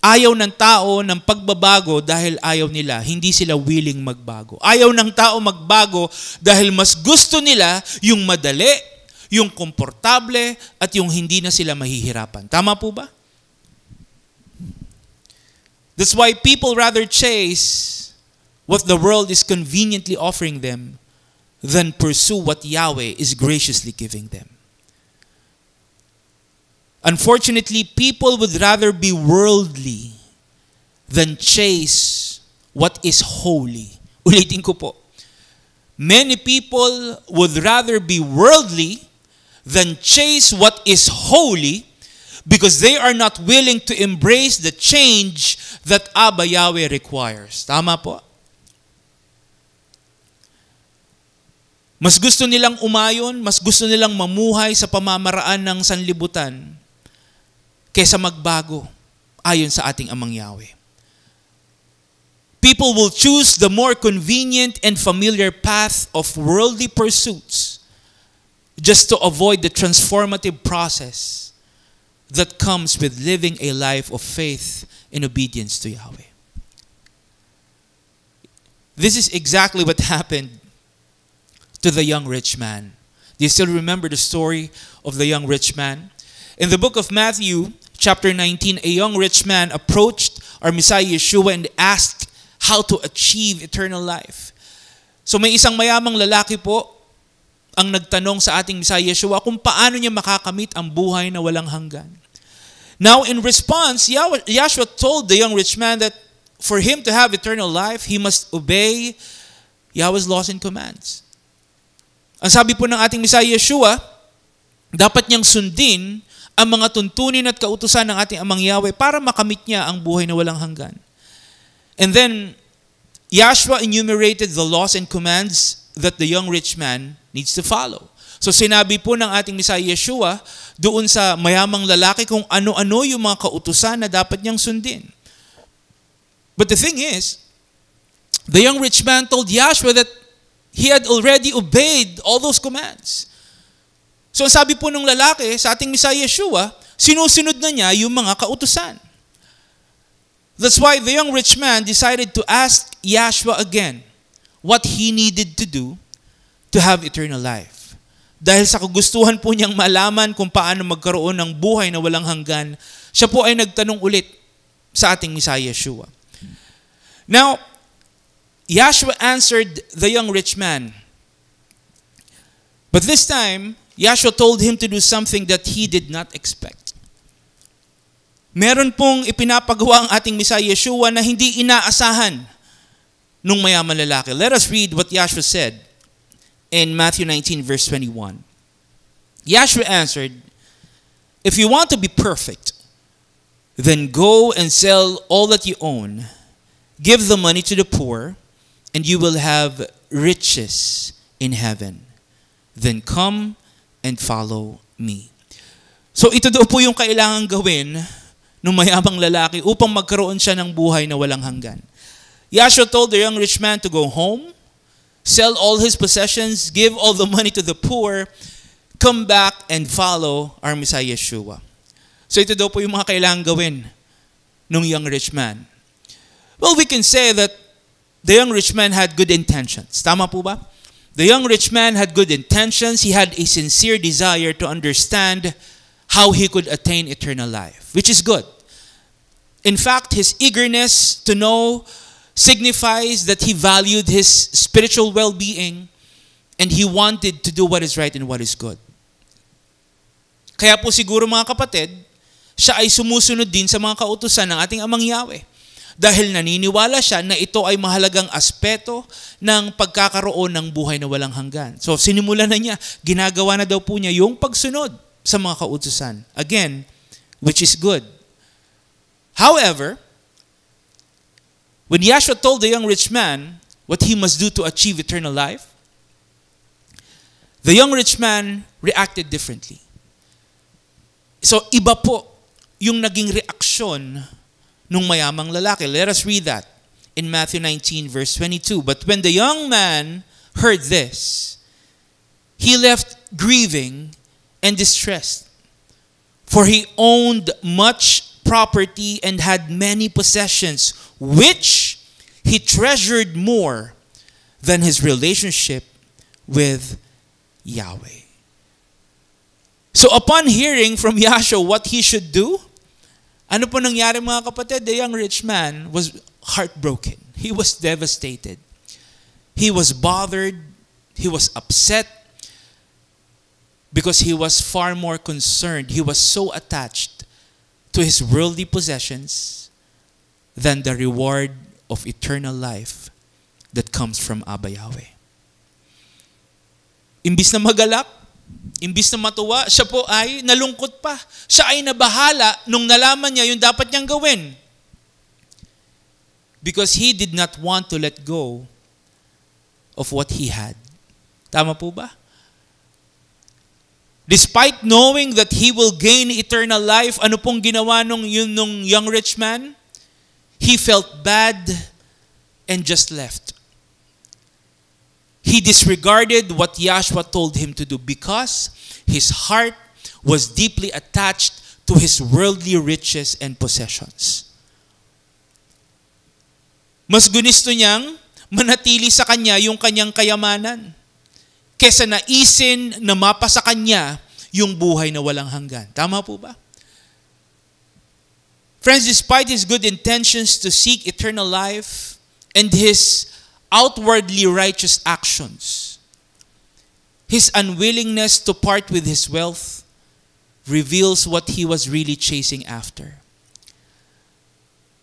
ayaw ng tao ng pagbabago dahil ayaw nila. Hindi sila willing magbago. Ayaw ng tao magbago dahil mas gusto nila yung madali, yung komportable, at yung hindi na sila mahihirapan. Tama po ba? That's why people rather chase what the world is conveniently offering them than pursue what Yahweh is graciously giving them. Unfortunately, people would rather be worldly than chase what is holy. Ulitin ko po. Many people would rather be worldly than chase what is holy because they are not willing to embrace the change that Abba Yahweh requires. Tama po? Mas gusto nilang umayon, mas gusto nilang mamuhay sa pamamaraan ng sanlibutan kaysa magbago ayon sa ating Amang Yahweh. People will choose the more convenient and familiar path of worldly pursuits just to avoid the transformative process that comes with living a life of faith and obedience to Yahweh. This is exactly what happened to the young rich man. Do you still remember the story of the young rich man? In the book of Matthew, chapter 19, a young rich man approached our Messiah Yeshua and asked how to achieve eternal life. So may isang mayamang lalaki po ang nagtanong sa ating Messiah Yeshua kung paano niya makakamit ang buhay na walang hanggan. Now in response, Yeshua told the young rich man that for him to have eternal life, he must obey Yahweh's laws and commands. Ang sabi po ng ating Messiah Yeshua, dapat niyang sundin ang mga tuntunin at kautusan ng ating Amang Yahweh para makamit niya ang buhay na walang hanggan. And then, Yeshua enumerated the laws and commands that the young rich man needs to follow. So sinabi po ng ating Messiah Yeshua doon sa mayamang lalaki kung ano-ano yung mga kautusan na dapat niyang sundin. But the thing is, the young rich man told Yeshua that he had already obeyed all those commands. So ang sabi po ng lalaki sa ating Messiah Yeshua, sinusunod na niya yung mga kautusan. That's why the young rich man decided to ask Yeshua again what he needed to do to have eternal life. Dahil sa kagustuhan po niyang malaman kung paano magkaroon ng buhay na walang hanggan, siya po ay nagtanong ulit sa ating Messiah Yeshua. Now, Yeshua answered the young rich man. But this time, Yeshua told him to do something that he did not expect. Meron pong ipinapagawa ang ating Messiah Yeshua na hindi inaasahan nung mayaman lalaki. Let us read what Yeshua said in Matthew 19 verse 21. Yeshua answered, "If you want to be perfect, then go and sell all that you own, give the money to the poor, and you will have riches in heaven. Then come and follow me." So ito daw po yung kailangan gawin ng mayamang lalaki upang magkaroon siya ng buhay na walang hanggan. Yeshua told the young rich man to go home, sell all his possessions, give all the money to the poor, come back and follow our Messiah Yeshua. So ito daw po yung mga kailangan gawin ng young rich man. Well, we can say that the young rich man had good intentions. Tama po ba? The young rich man had good intentions. He had a sincere desire to understand how he could attain eternal life, which is good. In fact, his eagerness to know signifies that he valued his spiritual well-being and he wanted to do what is right and what is good. Kaya po siguro mga kapatid, siya ay sumusunod din sa mga kautusan ng ating Amang Yahweh. Dahil naniniwala siya na ito ay mahalagang aspeto ng pagkakaroon ng buhay na walang hanggan. So sinimulan na niya, ginagawa na daw po niya yung pagsunod sa mga kautusan. Again, which is good. However, when Yeshua told the young rich man what he must do to achieve eternal life, the young rich man reacted differently. So iba po yung naging reaksyon nung mayamang lalaki. Let us read that in Matthew 19 verse 22. But when the young man heard this, he left grieving and distressed, for he owned much property and had many possessions, which he treasured more than his relationship with Yahweh. So upon hearing from Yeshua what he should do, ano po nangyari mga kapatid? The young rich man was heartbroken. He was devastated. He was bothered. He was upset because he was far more concerned. He was so attached to his worldly possessions than the reward of eternal life that comes from Abba Yahweh. Imbis na magalak, Imbis na matuwa, siya po ay nalungkot pa. Siya ay nabahala nung nalaman niya yung dapat niyang gawin. Because he did not want to let go of what he had. Tama po ba? Despite knowing that he will gain eternal life, ano pong ginawa nung young rich man? He felt bad and just left. He disregarded what Yahshua told him to do because his heart was deeply attached to his worldly riches and possessions. Mas gusto niyang manatili sa kanya yung kanyang kayamanan kesa naisin na mapa sa kanya yung buhay na walang hanggan. Tama po ba? Friends, despite his good intentions to seek eternal life and his outwardly righteous actions, his unwillingness to part with his wealth reveals what he was really chasing after.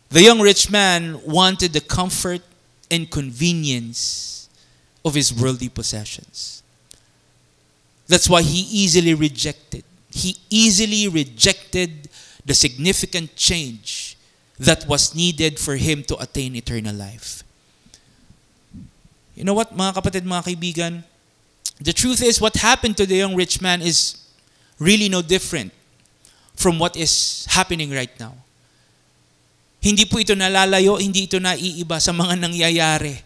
The young rich man wanted the comfort and convenience of his worldly possessions. That's why he easily rejected the significant change that was needed for him to attain eternal life. You know what, mga kapatid, mga kaibigan? The truth is, what happened to the young rich man is really no different from what is happening right now. Hindi po ito nalalayo, hindi ito naiiba sa mga nangyayari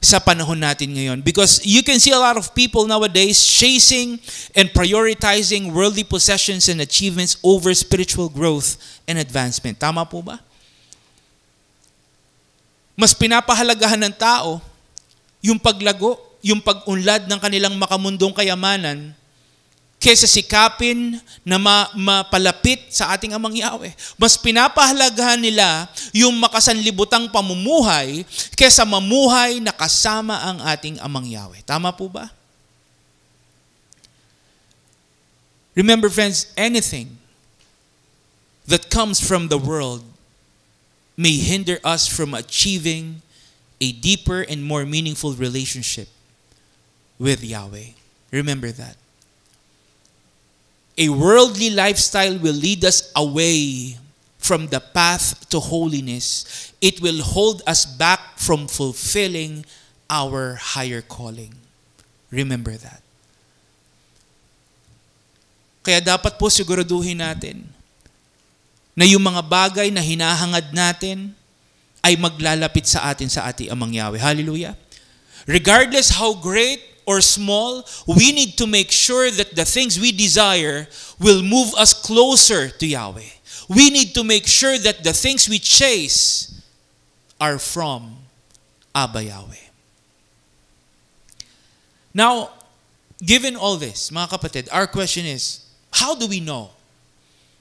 sa panahon natin ngayon. Because you can see a lot of people nowadays chasing and prioritizing worldly possessions and achievements over spiritual growth and advancement. Tama po ba? Mas pinapahalagahan ng tao yung paglago, yung pag-unlad ng kanilang makamundong kayamanan kaysa sikapin na mapalapit sa ating Amang Yahweh. Mas pinapahalagahan nila yung makasanlibutang pamumuhay kaysa mamuhay na kasama ang ating Amang Yahweh. Tama po ba? Remember, friends, anything that comes from the world may hinder us from achieving a deeper and more meaningful relationship with Yahweh. Remember that. A worldly lifestyle will lead us away from the path to holiness. It will hold us back from fulfilling our higher calling. Remember that. Kaya dapat po siguraduhin natin na yung mga bagay na hinahangad natin ay maglalapit sa atin sa ating Amang Yahweh. Hallelujah. Regardless how great or small, we need to make sure that the things we desire will move us closer to Yahweh. We need to make sure that the things we chase are from Abba Yahweh. Now, given all this, mga kapatid, our question is, how do we know?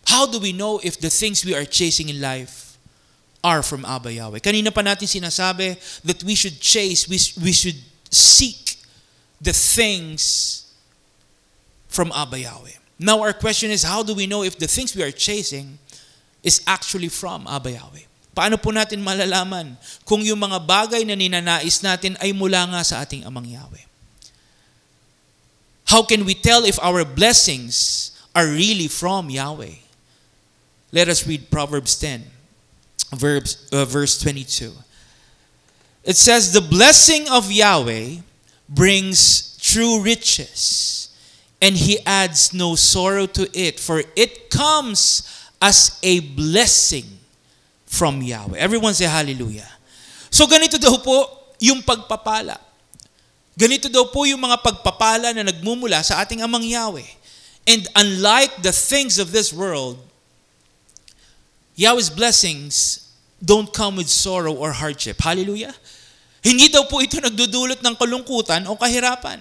How do we know if the things we are chasing in life are from Abba Yahweh? Kanina pa natin sinasabi that we should chase, we should seek the things from Abba Yahweh. Now our question is, how do we know if the things we are chasing is actually from Abba Yahweh? Paano po natin malalaman kung yung mga bagay na ninanais natin ay mula nga sa ating Amang Yahweh? How can we tell if our blessings are really from Yahweh? Let us read Proverbs 10, verse 22. It says, "The blessing of Yahweh brings true riches, and He adds no sorrow to it, for it comes as a blessing from Yahweh." Everyone say hallelujah. So ganito daw po yung pagpapala. Ganito daw po yung mga pagpapala na nagmumula sa ating Amang Yahweh. And unlike the things of this world, Yahweh's blessings don't come with sorrow or hardship. Hallelujah. Hindi daw po ito nagdudulot ng kalungkutan o kahirapan.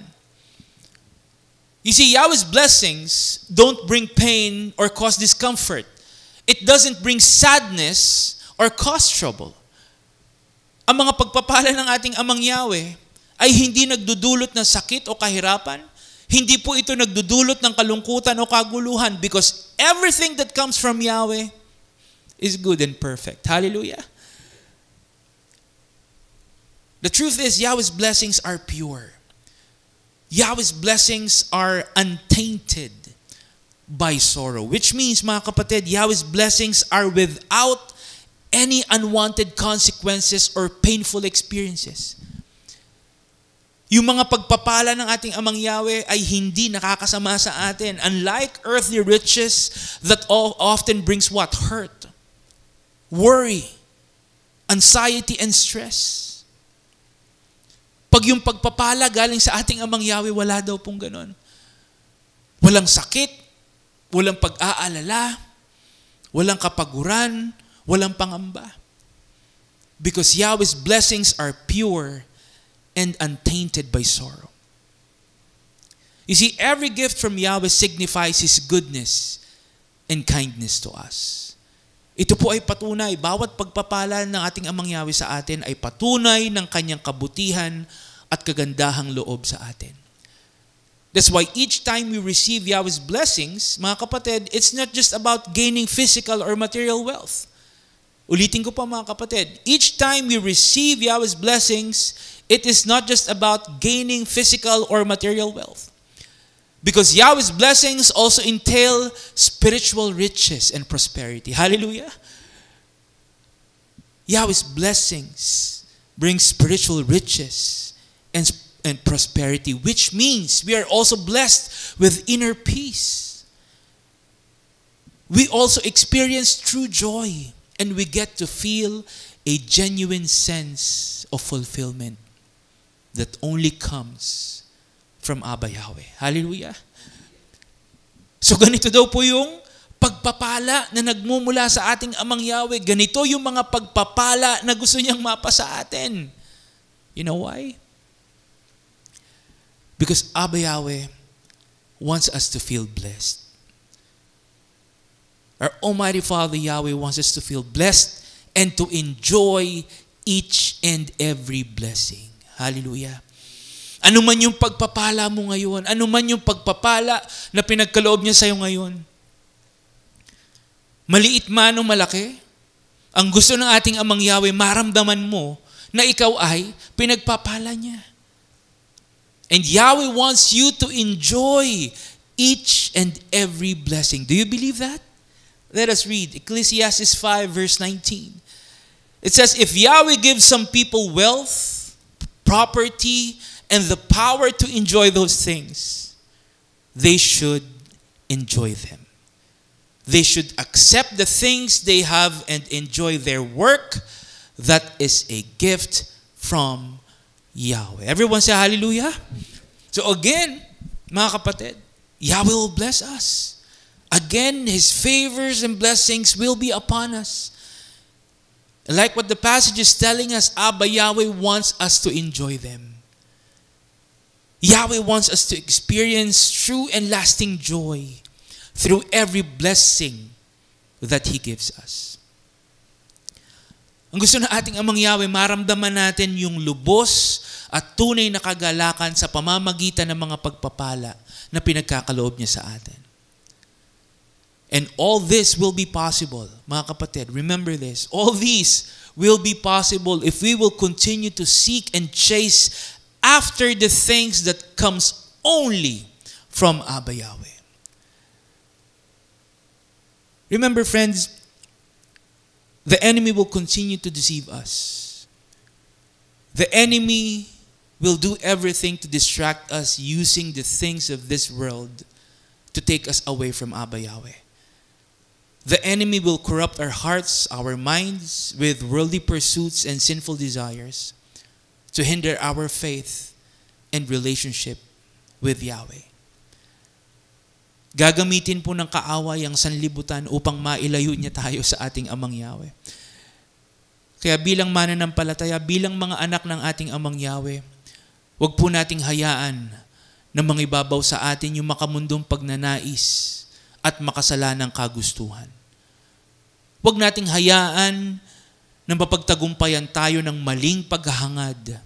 You see, Yahweh's blessings don't bring pain or cause discomfort. It doesn't bring sadness or cause trouble. Ang mga pagpapala ng ating Amang Yahweh ay hindi nagdudulot ng sakit o kahirapan. Hindi po ito nagdudulot ng kalungkutan o kaguluhan, because everything that comes from Yahweh is good and perfect. Hallelujah. The truth is, Yahweh's blessings are pure. Yahweh's blessings are untainted by sorrow. Which means, mga kapatid, Yahweh's blessings are without any unwanted consequences or painful experiences. Yung mga pagpapala ng ating Amang Yahweh ay hindi nakakasama sa atin. Unlike earthly riches that often brings what? Hurt, worry, anxiety, and stress. Pag yung pagpapala galing sa ating Amang Yahweh, wala daw pong ganon. Walang sakit, walang pag-aalala, walang kapaguran, walang pangamba. Because Yahweh's blessings are pure and untainted by sorrow. You see, every gift from Yahweh signifies His goodness and kindness to us. Ito po ay patunay, bawat pagpapala ng ating Amang Yahweh sa atin ay patunay ng Kanyang kabutihan at kagandahang loob sa atin. That's why each time we receive Yahweh's blessings, mga kapatid, it's not just about gaining physical or material wealth. Ulitin ko pa mga kapatid, each time we receive Yahweh's blessings, it is not just about gaining physical or material wealth. Because Yahweh's blessings also entail spiritual riches and prosperity. Hallelujah! Yahweh's blessings bring spiritual riches and prosperity, which means we are also blessed with inner peace. We also experience true joy, and we get to feel a genuine sense of fulfillment that only comes from Abba Yahweh. Hallelujah! So ganito daw po yung pagpapala na nagmumula sa ating Amang Yahweh. Ganito yung mga pagpapala na gusto niyang mapa sa atin. You know why? Because Abba Yahweh wants us to feel blessed. Our Almighty Father Yahweh wants us to feel blessed and to enjoy each and every blessing. Hallelujah. Ano man yung pagpapala mo ngayon, ano man yung pagpapala na pinagkaloob niya sa'yo ngayon, maliit man o malaki, ang gusto ng ating Amang Yahweh, maramdaman mo na ikaw ay pinagpapala niya. And Yahweh wants you to enjoy each and every blessing. Do you believe that? Let us read Ecclesiastes 5 verse 19. It says, if Yahweh gives some people wealth, property, and the power to enjoy those things, they should enjoy them. They should accept the things they have and enjoy their work. That is a gift from Yahweh. Everyone say hallelujah. So again, mga kapatid, Yahweh will bless us. Again, His favors and blessings will be upon us. Like what the passage is telling us, Abba Yahweh wants us to enjoy them. Yahweh wants us to experience true and lasting joy through every blessing that He gives us. Ang gusto na ating Amang Yahweh, maramdaman natin yung lubos at tunay na kagalakan sa pamamagitan ng mga pagpapala na pinagkakaloob niya sa atin. And all this will be possible, mga kapatid. Remember this. All these will be possible if we will continue to seek and chase after the things that comes only from Abba Yahweh. Remember, friends, the enemy will continue to deceive us. The enemy will do everything to distract us using the things of this world to take us away from Abba Yahweh. The enemy will corrupt our hearts, our minds with worldly pursuits and sinful desires to hinder our faith and relationship with Yahweh. Gagamitin po ng kaaway ang sanlibutan upang mailayo niya tayo sa ating Amang Yahweh. Kaya bilang mananampalataya, bilang mga anak ng ating Amang Yahweh, huwag po nating hayaan na mangibabaw sa atin yung makamundong pagnanais at makasalanang kagustuhan. Huwag nating hayaan na mapagtagumpayan tayo ng maling paghahangad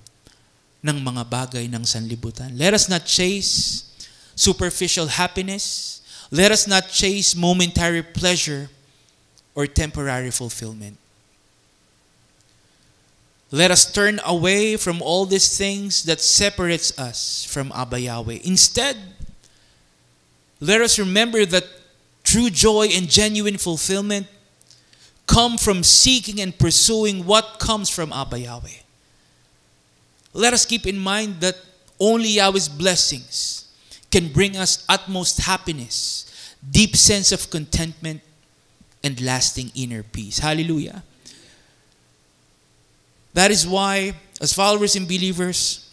ng mga bagay ng sanlibutan. Let us not chase superficial happiness. Let us not chase momentary pleasure or temporary fulfillment. Let us turn away from all these things that separates us from Abba Yahweh. Instead, let us remember that true joy and genuine fulfillment come from seeking and pursuing what comes from Abba Yahweh. Let us keep in mind that only Yahweh's blessings can bring us utmost happiness, deep sense of contentment, and lasting inner peace. Hallelujah. That is why, as followers and believers,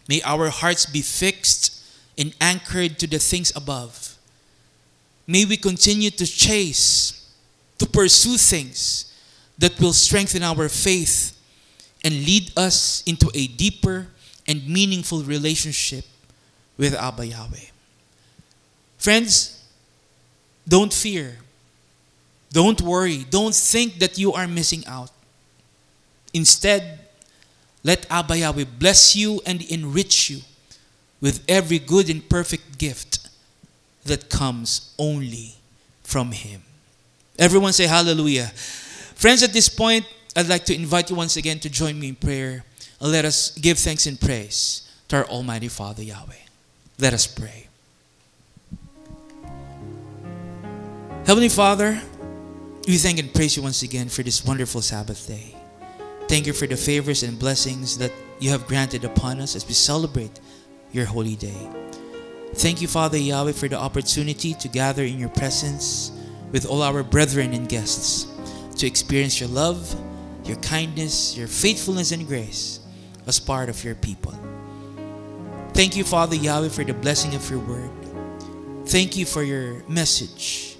may our hearts be fixed and anchored to the things above. May we continue to chase, to pursue things that will strengthen our faith and lead us into a deeper and meaningful relationship with Abba Yahweh. Friends, don't fear. Don't worry. Don't think that you are missing out. Instead, let Abba Yahweh bless you and enrich you with every good and perfect gift that comes only from Him. Everyone say hallelujah. Friends, at this point, I'd like to invite you once again to join me in prayer. And let us give thanks and praise to our Almighty Father Yahweh. Let us pray. Heavenly Father, we thank and praise you once again for this wonderful Sabbath day. Thank you for the favors and blessings that you have granted upon us as we celebrate your holy day. Thank you, Father Yahweh, for the opportunity to gather in your presence with all our brethren and guests to experience your love, your kindness, your faithfulness and grace as part of your people. Thank you, Father Yahweh, for the blessing of your word. Thank you for your message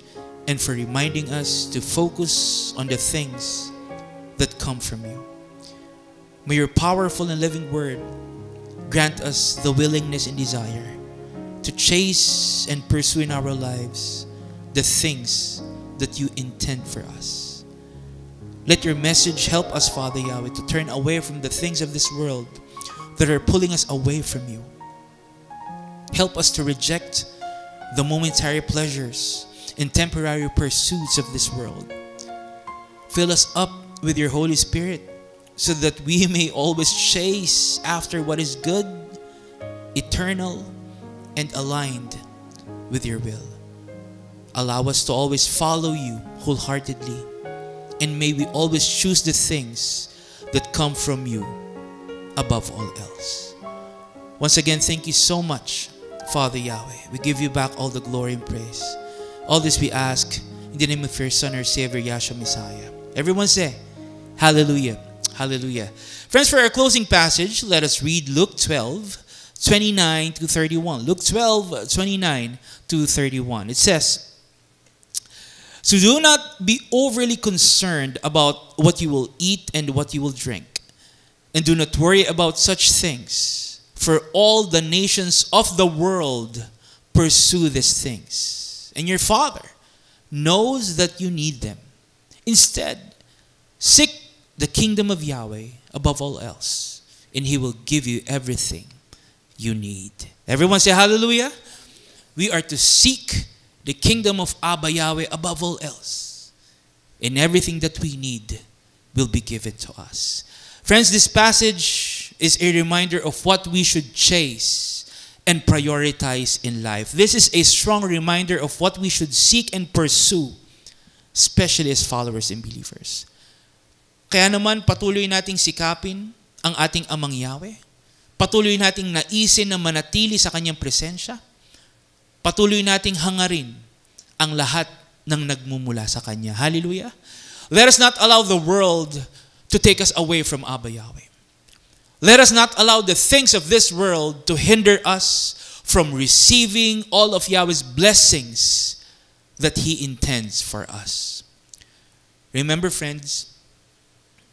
and for reminding us to focus on the things that come from you. May your powerful and living word grant us the willingness and desire to chase and pursue in our lives the things that you intend for us. Let your message help us, Father Yahweh, to turn away from the things of this world that are pulling us away from you. Help us to reject the momentary pleasures and temporary pursuits of this world. Fill us up with your Holy Spirit so that we may always chase after what is good, eternal, and aligned with your will. Allow us to always follow you wholeheartedly, and may we always choose the things that come from you above all else. Once again, thank you so much, Father Yahweh. We give you back all the glory and praise. All this we ask in the name of your Son, our Savior, Yahshua Messiah. Everyone say, hallelujah, hallelujah. Friends, for our closing passage, let us read Luke 12:29 to 31. Luke 12:29 to 31. It says, so do not be overly concerned about what you will eat and what you will drink. And do not worry about such things, for all the nations of the world pursue these things. And your Father knows that you need them. Instead, seek the kingdom of Yahweh above all else, and He will give you everything you need. Everyone say hallelujah. We are to seek the kingdom of Abba Yahweh above all else, and everything that we need will be given to us. Friends, this passage is a reminder of what we should chase and prioritize in life. This is a strong reminder of what we should seek and pursue, especially as followers and believers. Kaya naman patuloy nating sikapin ang ating Amang Yahweh. Patuloy nating naisin na manatili sa Kanyang presensya. Patuloy nating hangarin ang lahat ng nagmumula sa Kanya. Hallelujah. Let us not allow the world to take us away from Abba Yahweh. Let us not allow the things of this world to hinder us from receiving all of Yahweh's blessings that He intends for us. Remember, friends,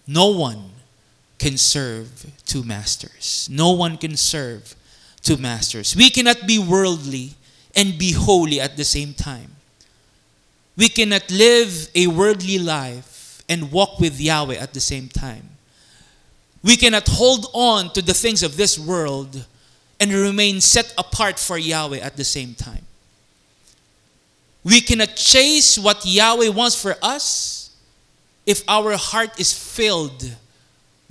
no one can serve two masters. No one can serve two masters. We cannot be worldly and be holy at the same time. We cannot live a worldly life and walk with Yahweh at the same time. We cannot hold on to the things of this world and remain set apart for Yahweh at the same time. We cannot chase what Yahweh wants for us if our heart is filled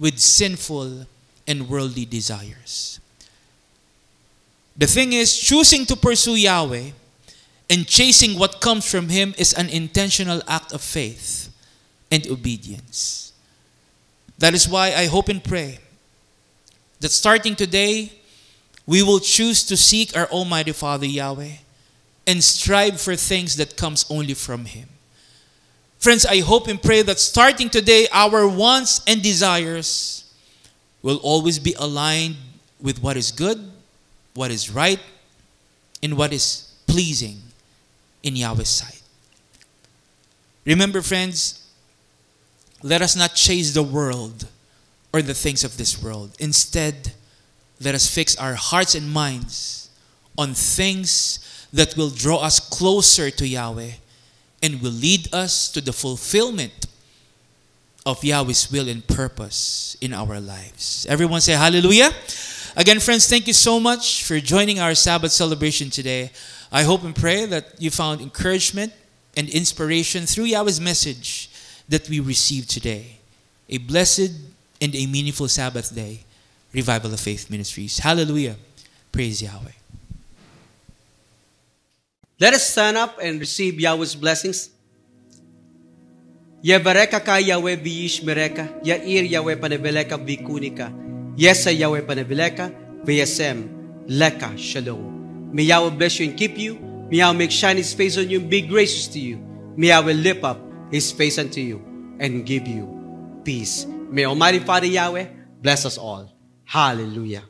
with sinful and worldly desires. The thing is, choosing to pursue Yahweh and chasing what comes from Him is an intentional act of faith and obedience. That is why I hope and pray that starting today, we will choose to seek our Almighty Father Yahweh and strive for things that comes only from Him. Friends, I hope and pray that starting today, our wants and desires will always be aligned with what is good, what is right, and what is pleasing in Yahweh's sight. Remember, friends, let us not chase the world or the things of this world. Instead, let us fix our hearts and minds on things that will draw us closer to Yahweh and will lead us to the fulfillment of Yahweh's will and purpose in our lives. Everyone say hallelujah. Again, friends, thank you so much for joining our Sabbath celebration today. I hope and pray that you found encouragement and inspiration through Yahweh's message that we received today. A blessed and a meaningful Sabbath day. Revival of Faith Ministries. Hallelujah. Praise Yahweh. Let us stand up and receive Yahweh's blessings. Yevareka ka Yahweh viyish mereka, Yair Yahweh panebeleka vikunika, Yesa Yahweh panebeleka, Vayasem, Leka Shalom. May Yahweh bless you and keep you. May Yahweh make shine His face on you and be gracious to you. May Yahweh lift up His face unto you and give you peace. May Almighty Father Yahweh bless us all. Hallelujah.